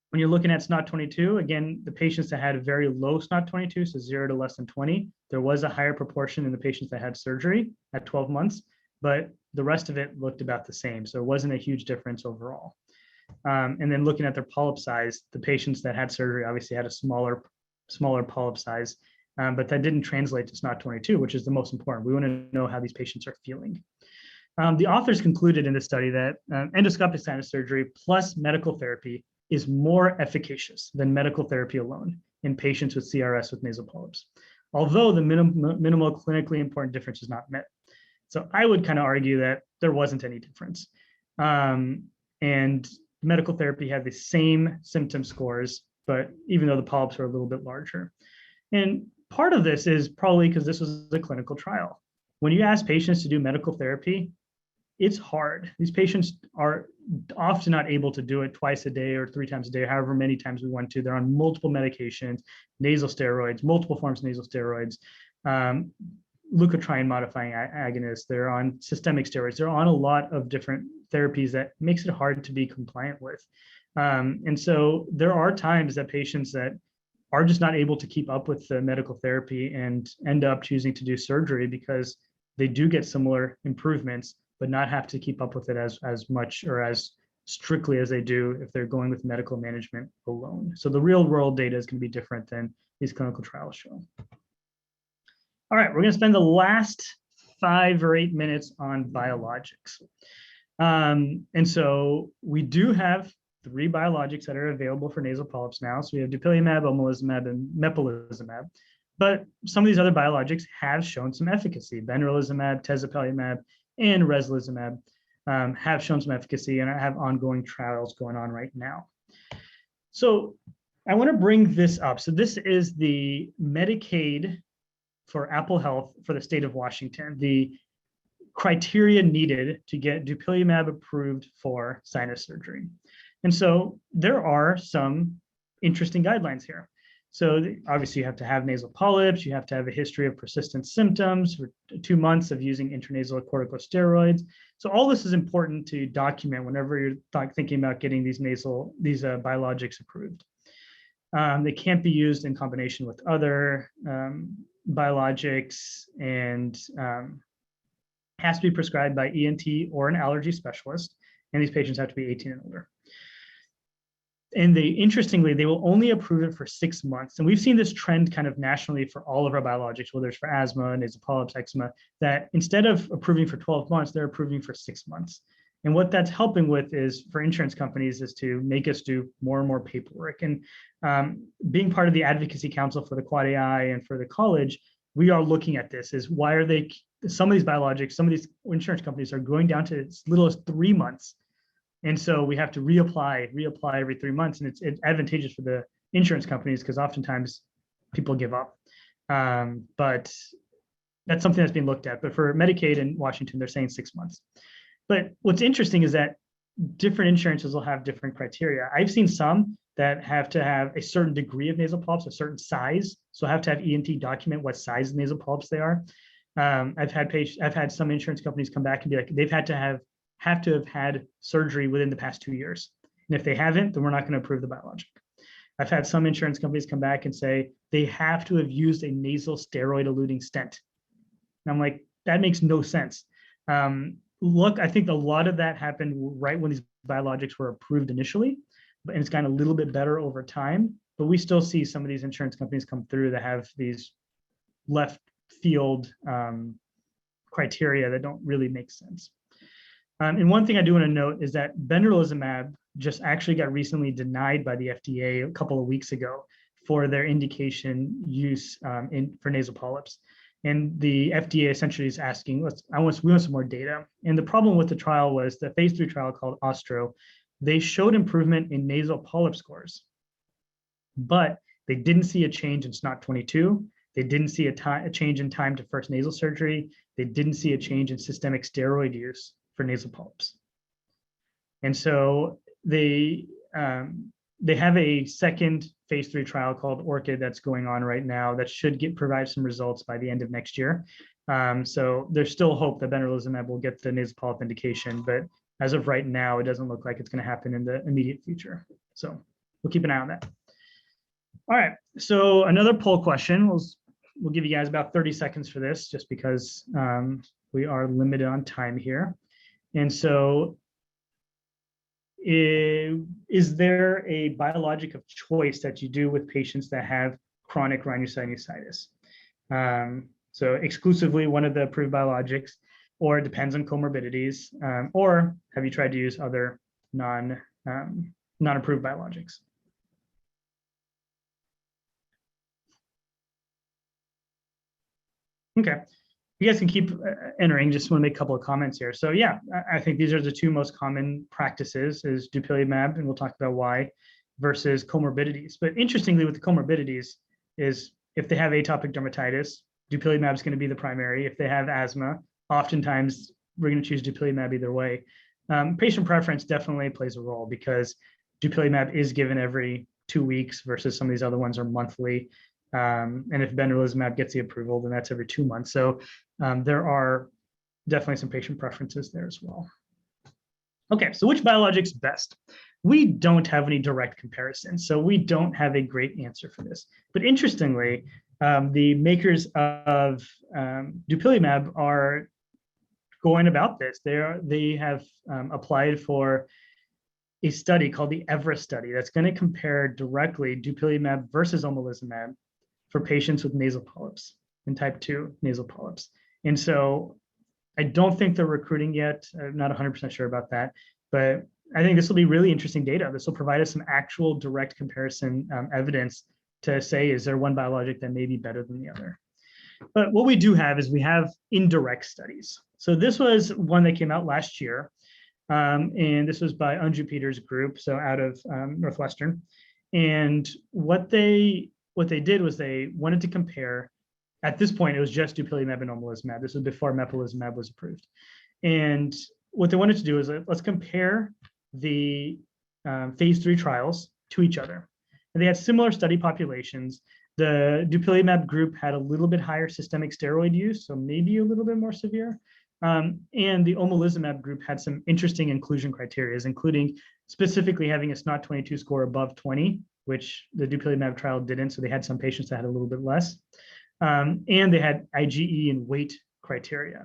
when you're looking at SNOT-22, again, the patients that had a very low SNOT-22, so 0 to less than 20, there was a higher proportion in the patients that had surgery at 12 months, but the rest of it looked about the same. So it wasn't a huge difference overall. And then looking at their polyp size, the patients that had surgery obviously had a smaller polyp size, but that didn't translate to SNOT-22, which is the most important. We want to know how these patients are feeling. The authors concluded in this study that endoscopic sinus surgery plus medical therapy is more efficacious than medical therapy alone in patients with CRS with nasal polyps, although the minimal clinically important difference is not met. So I would kind of argue that there wasn't any difference. And medical therapy had the same symptom scores, but even though the polyps were a little bit larger. And part of this is probably because this was a clinical trial. When you ask patients to do medical therapy, it's hard. These patients are often not able to do it twice a day or 3 times a day, however many times we want to. They're on multiple medications, nasal steroids, multiple forms of nasal steroids, leukotriene modifying agonists. They're on systemic steroids. They're on a lot of different therapies that makes it hard to be compliant with. And so there are times that patients that are just not able to keep up with the medical therapy and end up choosing to do surgery because they do get similar improvements, but not have to keep up with it as much or as strictly as they do if they're going with medical management alone. So the real world data is going to be different than these clinical trials show. All right, we're going to spend the last 5 or 8 minutes on biologics. And so we do have 3 biologics that are available for nasal polyps now. So we have dupilumab, omalizumab, and mepolizumab. But some of these other biologics have shown some efficacy. Benralizumab, tezepelumab, and reslizumab have shown some efficacy and have ongoing trials going on right now. So I want to bring this up. So this is the Medicaid for Apple Health for the state of Washington, the criteria needed to get dupilumab approved for sinus surgery. And so there are some interesting guidelines here. So obviously you have to have nasal polyps, you have to have a history of persistent symptoms for 2 months of using intranasal corticosteroids. So all this is important to document whenever you're thinking about getting these biologics approved. They can't be used in combination with other biologics, and has to be prescribed by ENT or an allergy specialist. And these patients have to be 18 and older. And interestingly, they will only approve it for 6 months. And we've seen this trend kind of nationally for all of our biologics, whether it's for asthma, nasal polyps, eczema, that instead of approving for 12 months, they're approving for 6 months. And what that's helping with is for insurance companies is to make us do more and more paperwork. And being part of the advocacy council for the Quad AI and for the college, we are looking at this is why are they, some of these biologics, some of these insurance companies are going down to as little as 3 months. And so we have to reapply every 3 months. And it's advantageous for the insurance companies because oftentimes people give up. But that's something that's being looked at. But for Medicaid in Washington, they're saying 6 months. But what's interesting is that different insurances will have different criteria. I've seen some that have to have a certain degree of nasal polyps, a certain size. So have to have ENT document what size of nasal polyps they are. I've had some insurance companies come back and be like, they've had to have had surgery within the past 2 years. And if they haven't, then we're not going to approve the biologic. I've had some insurance companies come back and say they have to have used a nasal steroid eluting stent. And I'm like, that makes no sense. Look, I think a lot of that happened right when these biologics were approved initially, and it's gotten a little bit better over time, but we still see some of these insurance companies come through that have these left field criteria that don't really make sense. And one thing I do want to note is that benralizumab just actually got recently denied by the FDA a couple of weeks ago for their indication use for nasal polyps. And the FDA essentially is asking, we want some more data. And the problem with the trial was the phase 3 trial called Ostro, they showed improvement in nasal polyp scores, but they didn't see a change in SNOT-22. They didn't see a change in time to first nasal surgery. They didn't see a change in systemic steroid use for nasal polyps. And so they have a second phase 3 trial called Orchid that's going on right now that should provide some results by the end of next year. So there's still hope that benralizumab will get the nasal polyp indication, but as of right now, it doesn't look like it's going to happen in the immediate future. So we'll keep an eye on that. All right, so another poll question. We'll give you guys about 30 seconds for this just because we are limited on time here. And so is there a biologic of choice that you do with patients that have chronic rhinosinusitis? So exclusively one of the approved biologics, or it depends on comorbidities, or have you tried to use other non-approved biologics? Okay. You guys can keep entering. Just want to make a couple of comments here. So yeah, I think these are the two most common practices is dupilumab, and we'll talk about why, versus comorbidities. But interestingly with the comorbidities is if they have atopic dermatitis, dupilumab is going to be the primary. If they have asthma, oftentimes we're going to choose dupilumab either way. Patient preference definitely plays a role because dupilumab is given every 2 weeks versus some of these other ones are monthly. And if benralizumab gets the approval, then that's every 2 months. So there are definitely some patient preferences there as well. Okay, so which biologic's best? We don't have any direct comparisons, so we don't have a great answer for this. But interestingly, the makers of dupilumab are going about this. They have applied for a study called the Everest study that's going to compare directly dupilumab versus omalizumab for patients with nasal polyps and type 2 nasal polyps. And so I don't think they're recruiting yet. I'm not 100% sure about that, but I think this will be really interesting data. This will provide us some actual direct comparison evidence to say, is there one biologic that may be better than the other? But what we do have is we have indirect studies. So this was one that came out last year. And this was by Anju Peter's group, so out of Northwestern. And what they did was they wanted to compare, at this point, it was just dupilumab and omalizumab. This was before mepolizumab was approved. And what they wanted to do is let's compare the phase 3 trials to each other. And they had similar study populations. The dupilumab group had a little bit higher systemic steroid use, so maybe a little bit more severe. And the omalizumab group had some interesting inclusion criteria, including specifically having a SNOT-22 score above 20, which the dupilumab trial didn't. So they had some patients that had a little bit less. And they had IgE and weight criteria.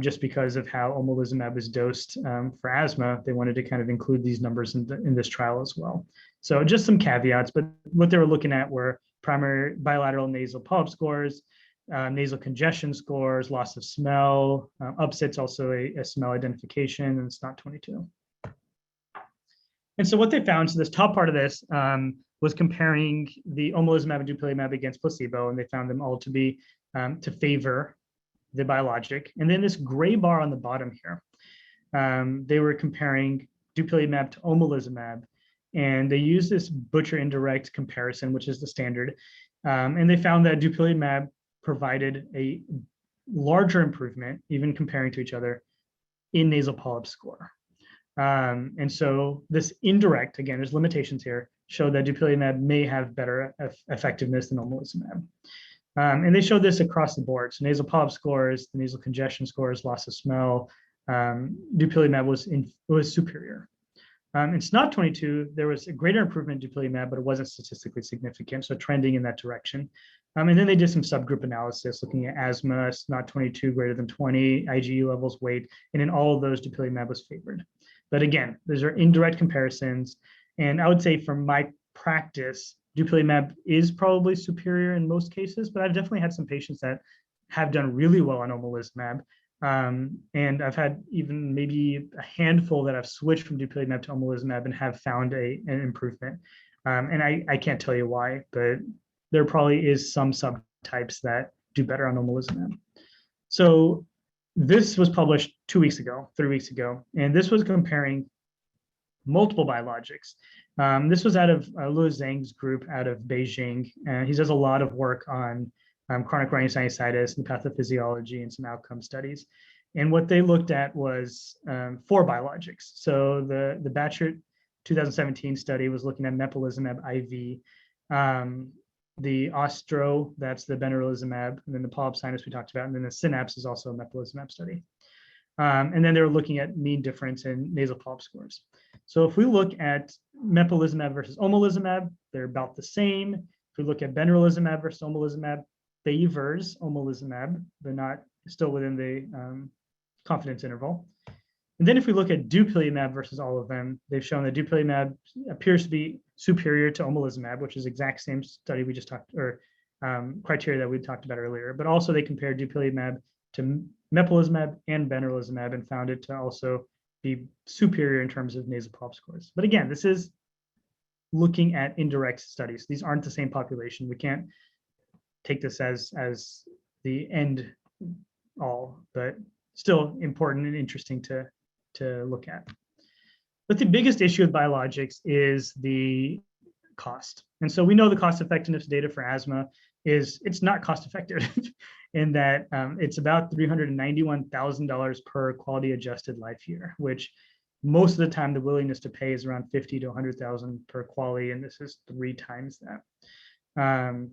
Just because of how omalizumab is dosed for asthma, they wanted to kind of include these numbers in this trial as well. So just some caveats, but what they were looking at were primary bilateral nasal polyp scores, nasal congestion scores, loss of smell, upsit's also a smell identification, and it's not 22. And so what they found, so this top part of this was comparing the omalizumab and dupilumab against placebo, and they found them all to be to favor the biologic. And then this gray bar on the bottom here, they were comparing dupilumab to omalizumab, and they used this butcher indirect comparison, which is the standard. And they found that dupilumab provided a larger improvement, even comparing to each other, in nasal polyp score. And so this indirect, again, there's limitations here, showed that dupilumab may have better effectiveness than omalizumab. And they showed this across the board. So nasal polyp scores, the nasal congestion scores, loss of smell, dupilumab was superior. In SNOT-22, there was a greater improvement in dupilumab, but it wasn't statistically significant, so trending in that direction. And then they did some subgroup analysis looking at asthma, SNOT-22 greater than 20, IgE levels, weight, and in all of those, dupilumab was favored. But again, those are indirect comparisons. And I would say from my practice, dupilumab is probably superior in most cases, but I've definitely had some patients that have done really well on omalizumab. And I've had even maybe a handful that I've switched from dupilumab to omalizumab and have found an improvement. And I can't tell you why, but there probably is some subtypes that do better on omalizumab. So this was published 3 weeks ago, and this was comparing multiple biologics. This was out of Louis Zhang's group out of Beijing. He does a lot of work on chronic rhinosinusitis and pathophysiology and some outcome studies. And what they looked at was 4 biologics. So the Batchert 2017 study was looking at mepolizumab IV, the Ostro, that's the benralizumab, and then the Polyp Sinus we talked about, and then the Synapse is also a mepolizumab study. And then they were looking at mean difference in nasal polyp scores. So if we look at mepolizumab versus omalizumab, they're about the same. If we look at benralizumab versus omalizumab, favors omalizumab, but not still within the confidence interval. And then if we look at dupilumab versus all of them, they've shown that dupilumab appears to be superior to omalizumab, which is the exact same study we just talked, or criteria that we talked about earlier. But also they compared dupilumab to mepolizumab and benralizumab and found it to also be superior in terms of nasal polyp scores. But again, this is looking at indirect studies. These aren't the same population. We can't take this as the end all, but still important and interesting to look at. But the biggest issue with biologics is the cost. And so we know the cost effectiveness data for asthma is it's not cost effective in that it's about $391,000 per quality adjusted life year, which most of the time the willingness to pay is around 50 to 100,000 per quality, and this is 3 times that.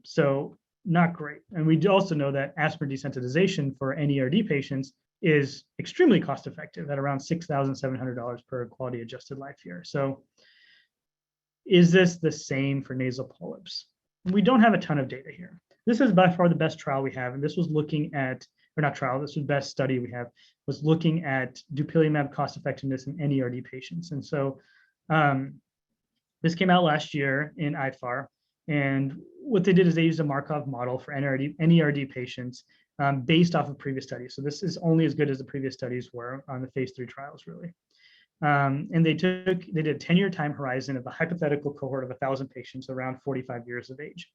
So not great. And we also know that aspirin desensitization for NERD patients is extremely cost effective at around $6,700 per quality adjusted life year. So is this the same for nasal polyps? We don't have a ton of data here. This is by far the best trial we have, and this was looking at, or not trial, this was best study we have, was looking at dupilumab cost effectiveness in NERD patients. And so this came out last year in IFAR, and what they did is they used a Markov model for NERD patients based off of previous studies. So this is only as good as the previous studies were on the phase 3 trials, really. And they did a 10-year time horizon of a hypothetical cohort of 1,000 patients around 45 years of age.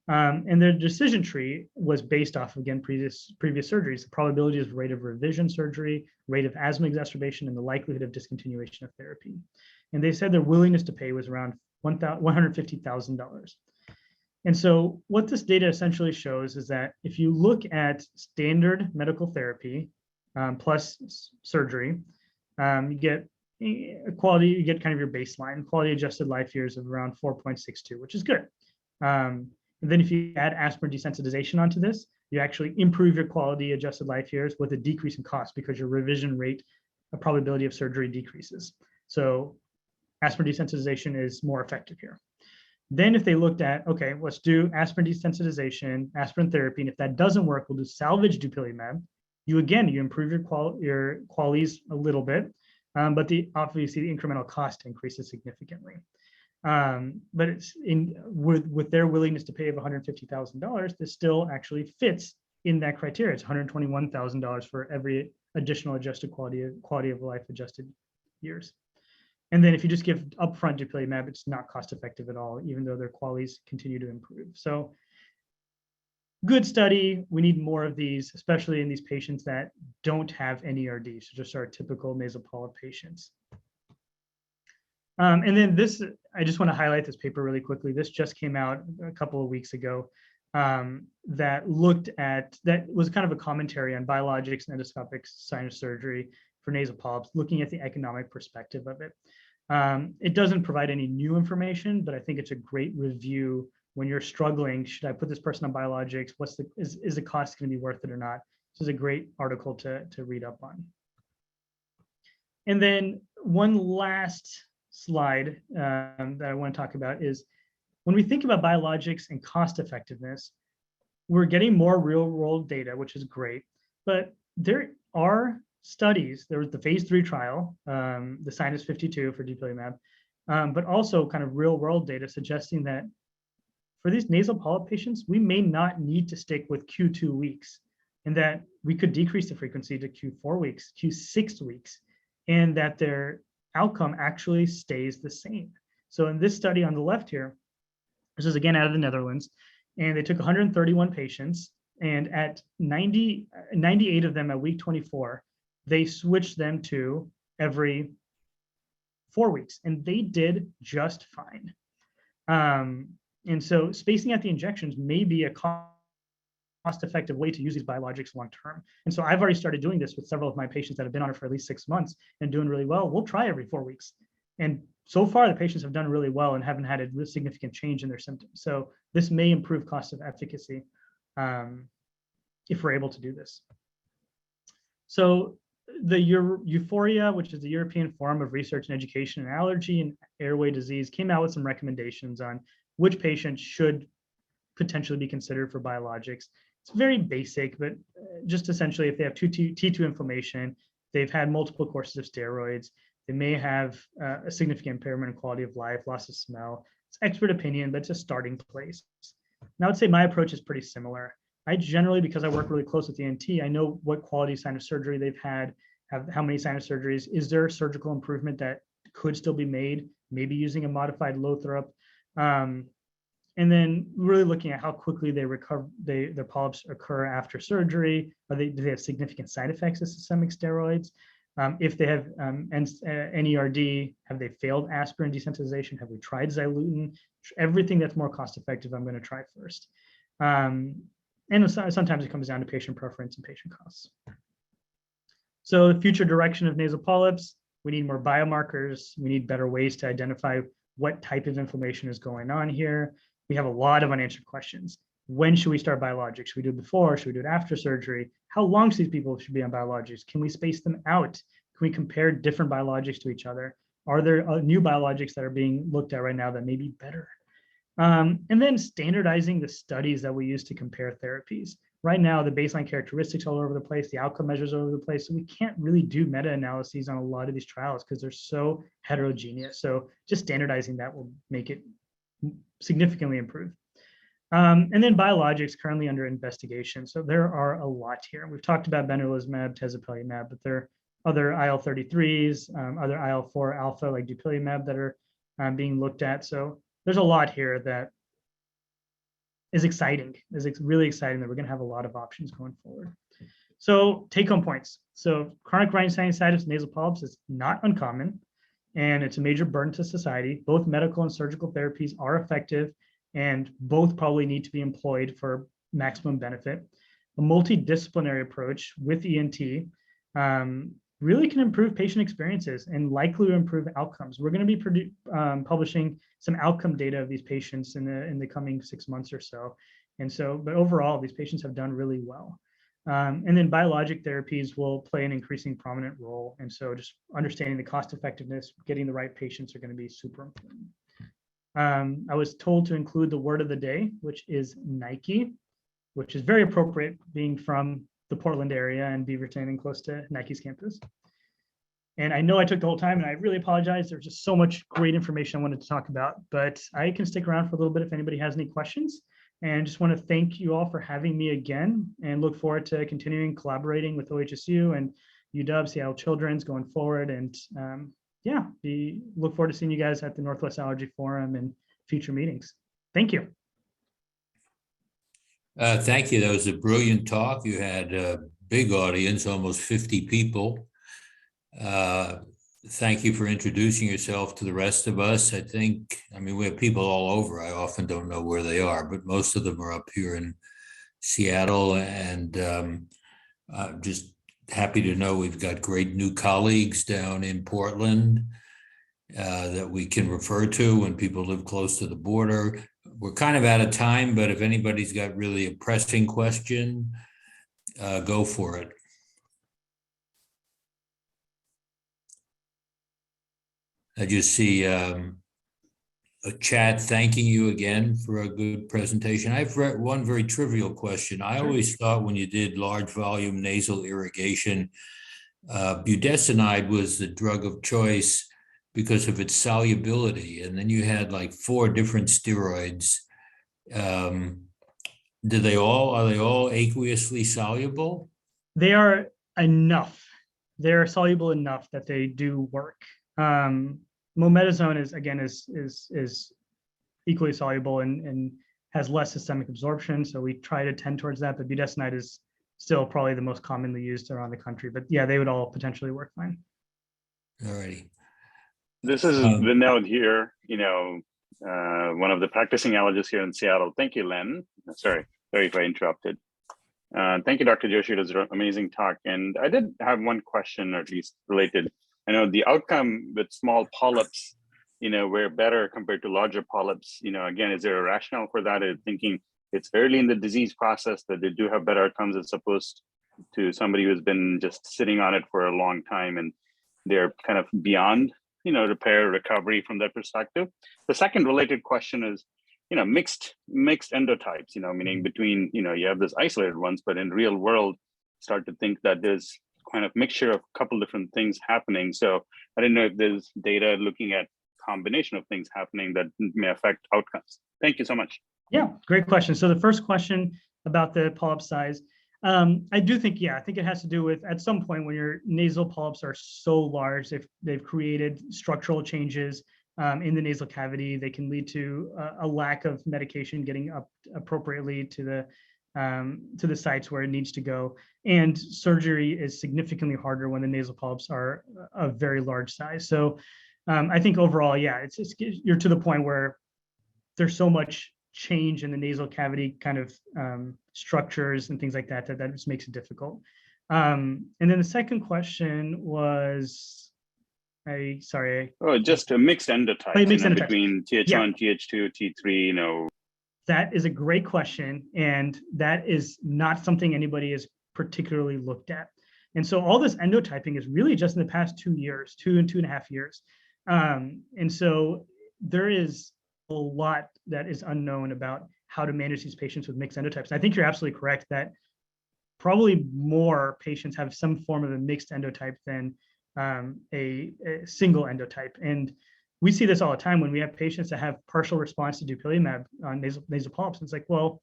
And their decision tree was based off, again, previous surgeries, the probability of rate of revision surgery, rate of asthma exacerbation, and the likelihood of discontinuation of therapy. And they said their willingness to pay was around $150,000. And so what this data essentially shows is that if you look at standard medical therapy plus surgery, you get quality, you get kind of your baseline quality adjusted life years of around 4.62, which is good. And then if you add aspirin desensitization onto this, you actually improve your quality adjusted life years with a decrease in cost because your revision rate, a probability of surgery decreases. So aspirin desensitization is more effective here. Then if they looked at, okay, let's do aspirin desensitization, aspirin therapy, and if that doesn't work, we'll do salvage dupilumab. You improve your qualities a little bit, but obviously the incremental cost increases significantly. But it's with their willingness to pay of $150,000, this still actually fits in that criteria. It's $121,000 for every additional adjusted quality of life adjusted years. And then if you just give upfront dupilumab, it's not cost effective at all, even though their qualities continue to improve. So good study. We need more of these, especially in these patients that don't have NERD, so just our typical nasal polyp patients. And then this, I just want to highlight this paper really quickly. This just came out a couple of weeks ago that was kind of a commentary on biologics and endoscopic sinus surgery for nasal polyps, looking at the economic perspective of it. It doesn't provide any new information, but I think it's a great review when you're struggling. Should I put this person on biologics? Is the cost going to be worth it or not? This is a great article to read up on. And then one last slide that I want to talk about is when we think about biologics and cost effectiveness, we're getting more real world data, which is great, but there are studies. There was the phase 3 trial, the Sinus 52 for dupilumab, but also kind of real world data suggesting that for these nasal polyp patients, we may not need to stick with Q2 weeks, and that we could decrease the frequency to Q4 weeks, Q6 weeks, and that their outcome actually stays the same. So in this study on the left here, this is again out of the Netherlands, and they took 131 patients, and at 98 of them at week 24, they switched them to every 4 weeks, and they did just fine. And so spacing out the injections may be a cost-effective way to use these biologics long-term. And so I've already started doing this with several of my patients that have been on it for at least 6 months and doing really well. We'll try every 4 weeks. And so far, the patients have done really well and haven't had a real significant change in their symptoms. So this may improve cost of efficacy if we're able to do this. So the Euphoria, which is the European Forum of Research and Education in Allergy and Airway Disease, came out with some recommendations on which patients should potentially be considered for biologics. It's very basic, but just essentially if they have T2 inflammation, they've had multiple courses of steroids, they may have a significant impairment in quality of life, loss of smell. It's expert opinion, but it's a starting place. And I would say my approach is pretty similar. I generally, because I work really close with the ENT, I know what quality sinus surgery they've had, how many sinus surgeries. Is there surgical improvement that could still be made, maybe using a modified lothrop? And then really looking at how quickly they recover, their polyps occur after surgery. Do they have significant side effects of systemic steroids? If they have NERD, have they failed aspirin desensitization? Have we tried Xyluten? Everything that's more cost effective, I'm going to try first. And sometimes it comes down to patient preference and patient costs. So the future direction of nasal polyps, we need more biomarkers. We need better ways to identify what type of inflammation is going on here. We have a lot of unanswered questions. When should we start biologics? Should we do it before? Should we do it after surgery? How long should these people should be on biologics? Can we space them out? Can we compare different biologics to each other? Are there new biologics that are being looked at right now that may be better? And then standardizing the studies that we use to compare therapies. Right now, the baseline characteristics all over the place, the outcome measures all over the place. So we can't really do meta-analyses on a lot of these trials because they're so heterogeneous. So just standardizing that will make it significantly improve. And then biologics currently under investigation. So there are a lot here. We've talked about benralizumab, tezepelumab, but there are other IL-33s, other IL-4 alpha like dupilumab that are being looked at. So there's a lot here that is exciting, really exciting that we're going to have a lot of options going forward. So take-home points. So chronic rhinosinusitis, nasal polyps is not uncommon, and it's a major burden to society. Both medical and surgical therapies are effective, and both probably need to be employed for maximum benefit. A multidisciplinary approach with ENT really can improve patient experiences and likely improve outcomes. We're going to be publishing some outcome data of these patients in the coming 6 months or so. And so, but overall, these patients have done really well. And then biologic therapies will play an increasing prominent role. And so just understanding the cost effectiveness, getting the right patients are going to be super important. I was told to include the word of the day, which is Nike, which is very appropriate being from the Portland area and Beaverton and close to Nike's campus. And I know I took the whole time and I really apologize. There's just so much great information I wanted to talk about, but I can stick around for a little bit if anybody has any questions. And just want to thank you all for having me again and look forward to continuing collaborating with OHSU and UW, Seattle Children's going forward. And yeah, look forward to seeing you guys at the Northwest Allergy Forum and future meetings. Thank you. Thank you. That was a brilliant talk. You had a big audience, almost 50 people. Thank you for introducing yourself to the rest of us. I mean, we have people all over. I often don't know where they are, but most of them are up here in Seattle. And just happy to know we've got great new colleagues down in Portland that we can refer to when people live close to the border. We're kind of out of time, but if anybody's got really a pressing question, go for it. I just see a chat thanking you again for a good presentation. I've read one very trivial question. I always thought when you did large volume nasal irrigation, budesonide was the drug of choice because of its solubility. And then you had like 4 different steroids. Are they all aqueously soluble? They are enough. They're soluble enough that they do work. Mometasone is equally soluble and has less systemic absorption. So we try to tend towards that, but budesonide is still probably the most commonly used around the country. But yeah, they would all potentially work fine. All righty. This is Vinod here, one of the practicing allergists here in Seattle. Thank you, Len. Sorry if I interrupted. Thank you, Dr. Joshi. It was an amazing talk. And I did have one question, or at least related. I know the outcome with small polyps, were better compared to larger polyps. Again, is there a rationale for that? Thinking it's early in the disease process that they do have better outcomes as opposed to somebody who's been just sitting on it for a long time and they're kind of beyond, repair, recovery from that perspective. The second related question is, mixed endotypes, meaning between, you have this isolated ones, but in real world, start to think that there's kind of mixture of a couple different things happening. So I didn't know if there's data looking at combination of things happening that may affect outcomes. Thank you so much. Yeah, great question. So the first question about the polyp size, I do think, I think it has to do with at some point when your nasal polyps are so large, they've created structural changes in the nasal cavity. They can lead to a lack of medication getting up appropriately to the sites where it needs to go. And surgery is significantly harder when the nasal polyps are a very large size. So I think overall, you're to the point where there's so much change in the nasal cavity kind of structures and things like that just makes it difficult. And then the second question was, just a mixed endotype between TH1, TH2, T3, That is a great question. And that is not something anybody has particularly looked at. And so all this endotyping is really just in the past 2 years, 2.5 years. And so there is a lot that is unknown about how to manage these patients with mixed endotypes. I think you're absolutely correct that probably more patients have some form of a mixed endotype than a single endotype. And we see this all the time when we have patients that have partial response to dupilumab on nasal polyps. And it's like, well,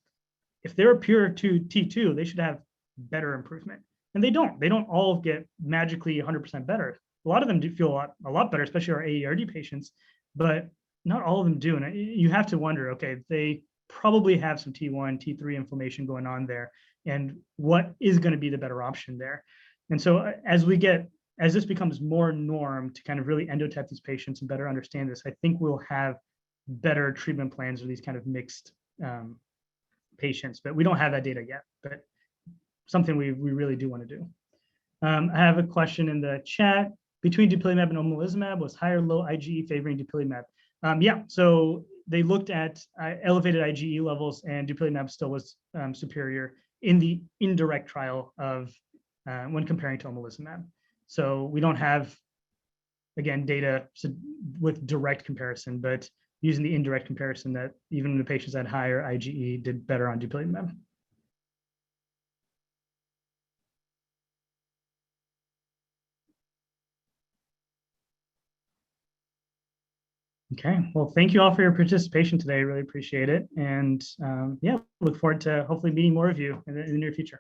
if they're pure to T2, they should have better improvement. And they don't all get magically 100% better. A lot of them do feel a lot better, especially our AERD patients, but not all of them do. And you have to wonder, okay, they probably have some T1, T3 inflammation going on there. And what is going to be the better option there? And so as this becomes more norm to kind of really endotype these patients and better understand this, I think we'll have better treatment plans for these kind of mixed patients, but we don't have that data yet, but something we really do want to do. I have a question in the chat. Between dupilumab and omalizumab, was high or low IgE favoring dupilumab? So they looked at elevated IgE levels and dupilumab still was superior in the indirect trial of when comparing to omalizumab. So we don't have, again, data with direct comparison, but using the indirect comparison that even the patients that had higher IgE did better on dupilumab. Okay, well, thank you all for your participation today. I really appreciate it. And yeah, look forward to hopefully meeting more of you in the near future.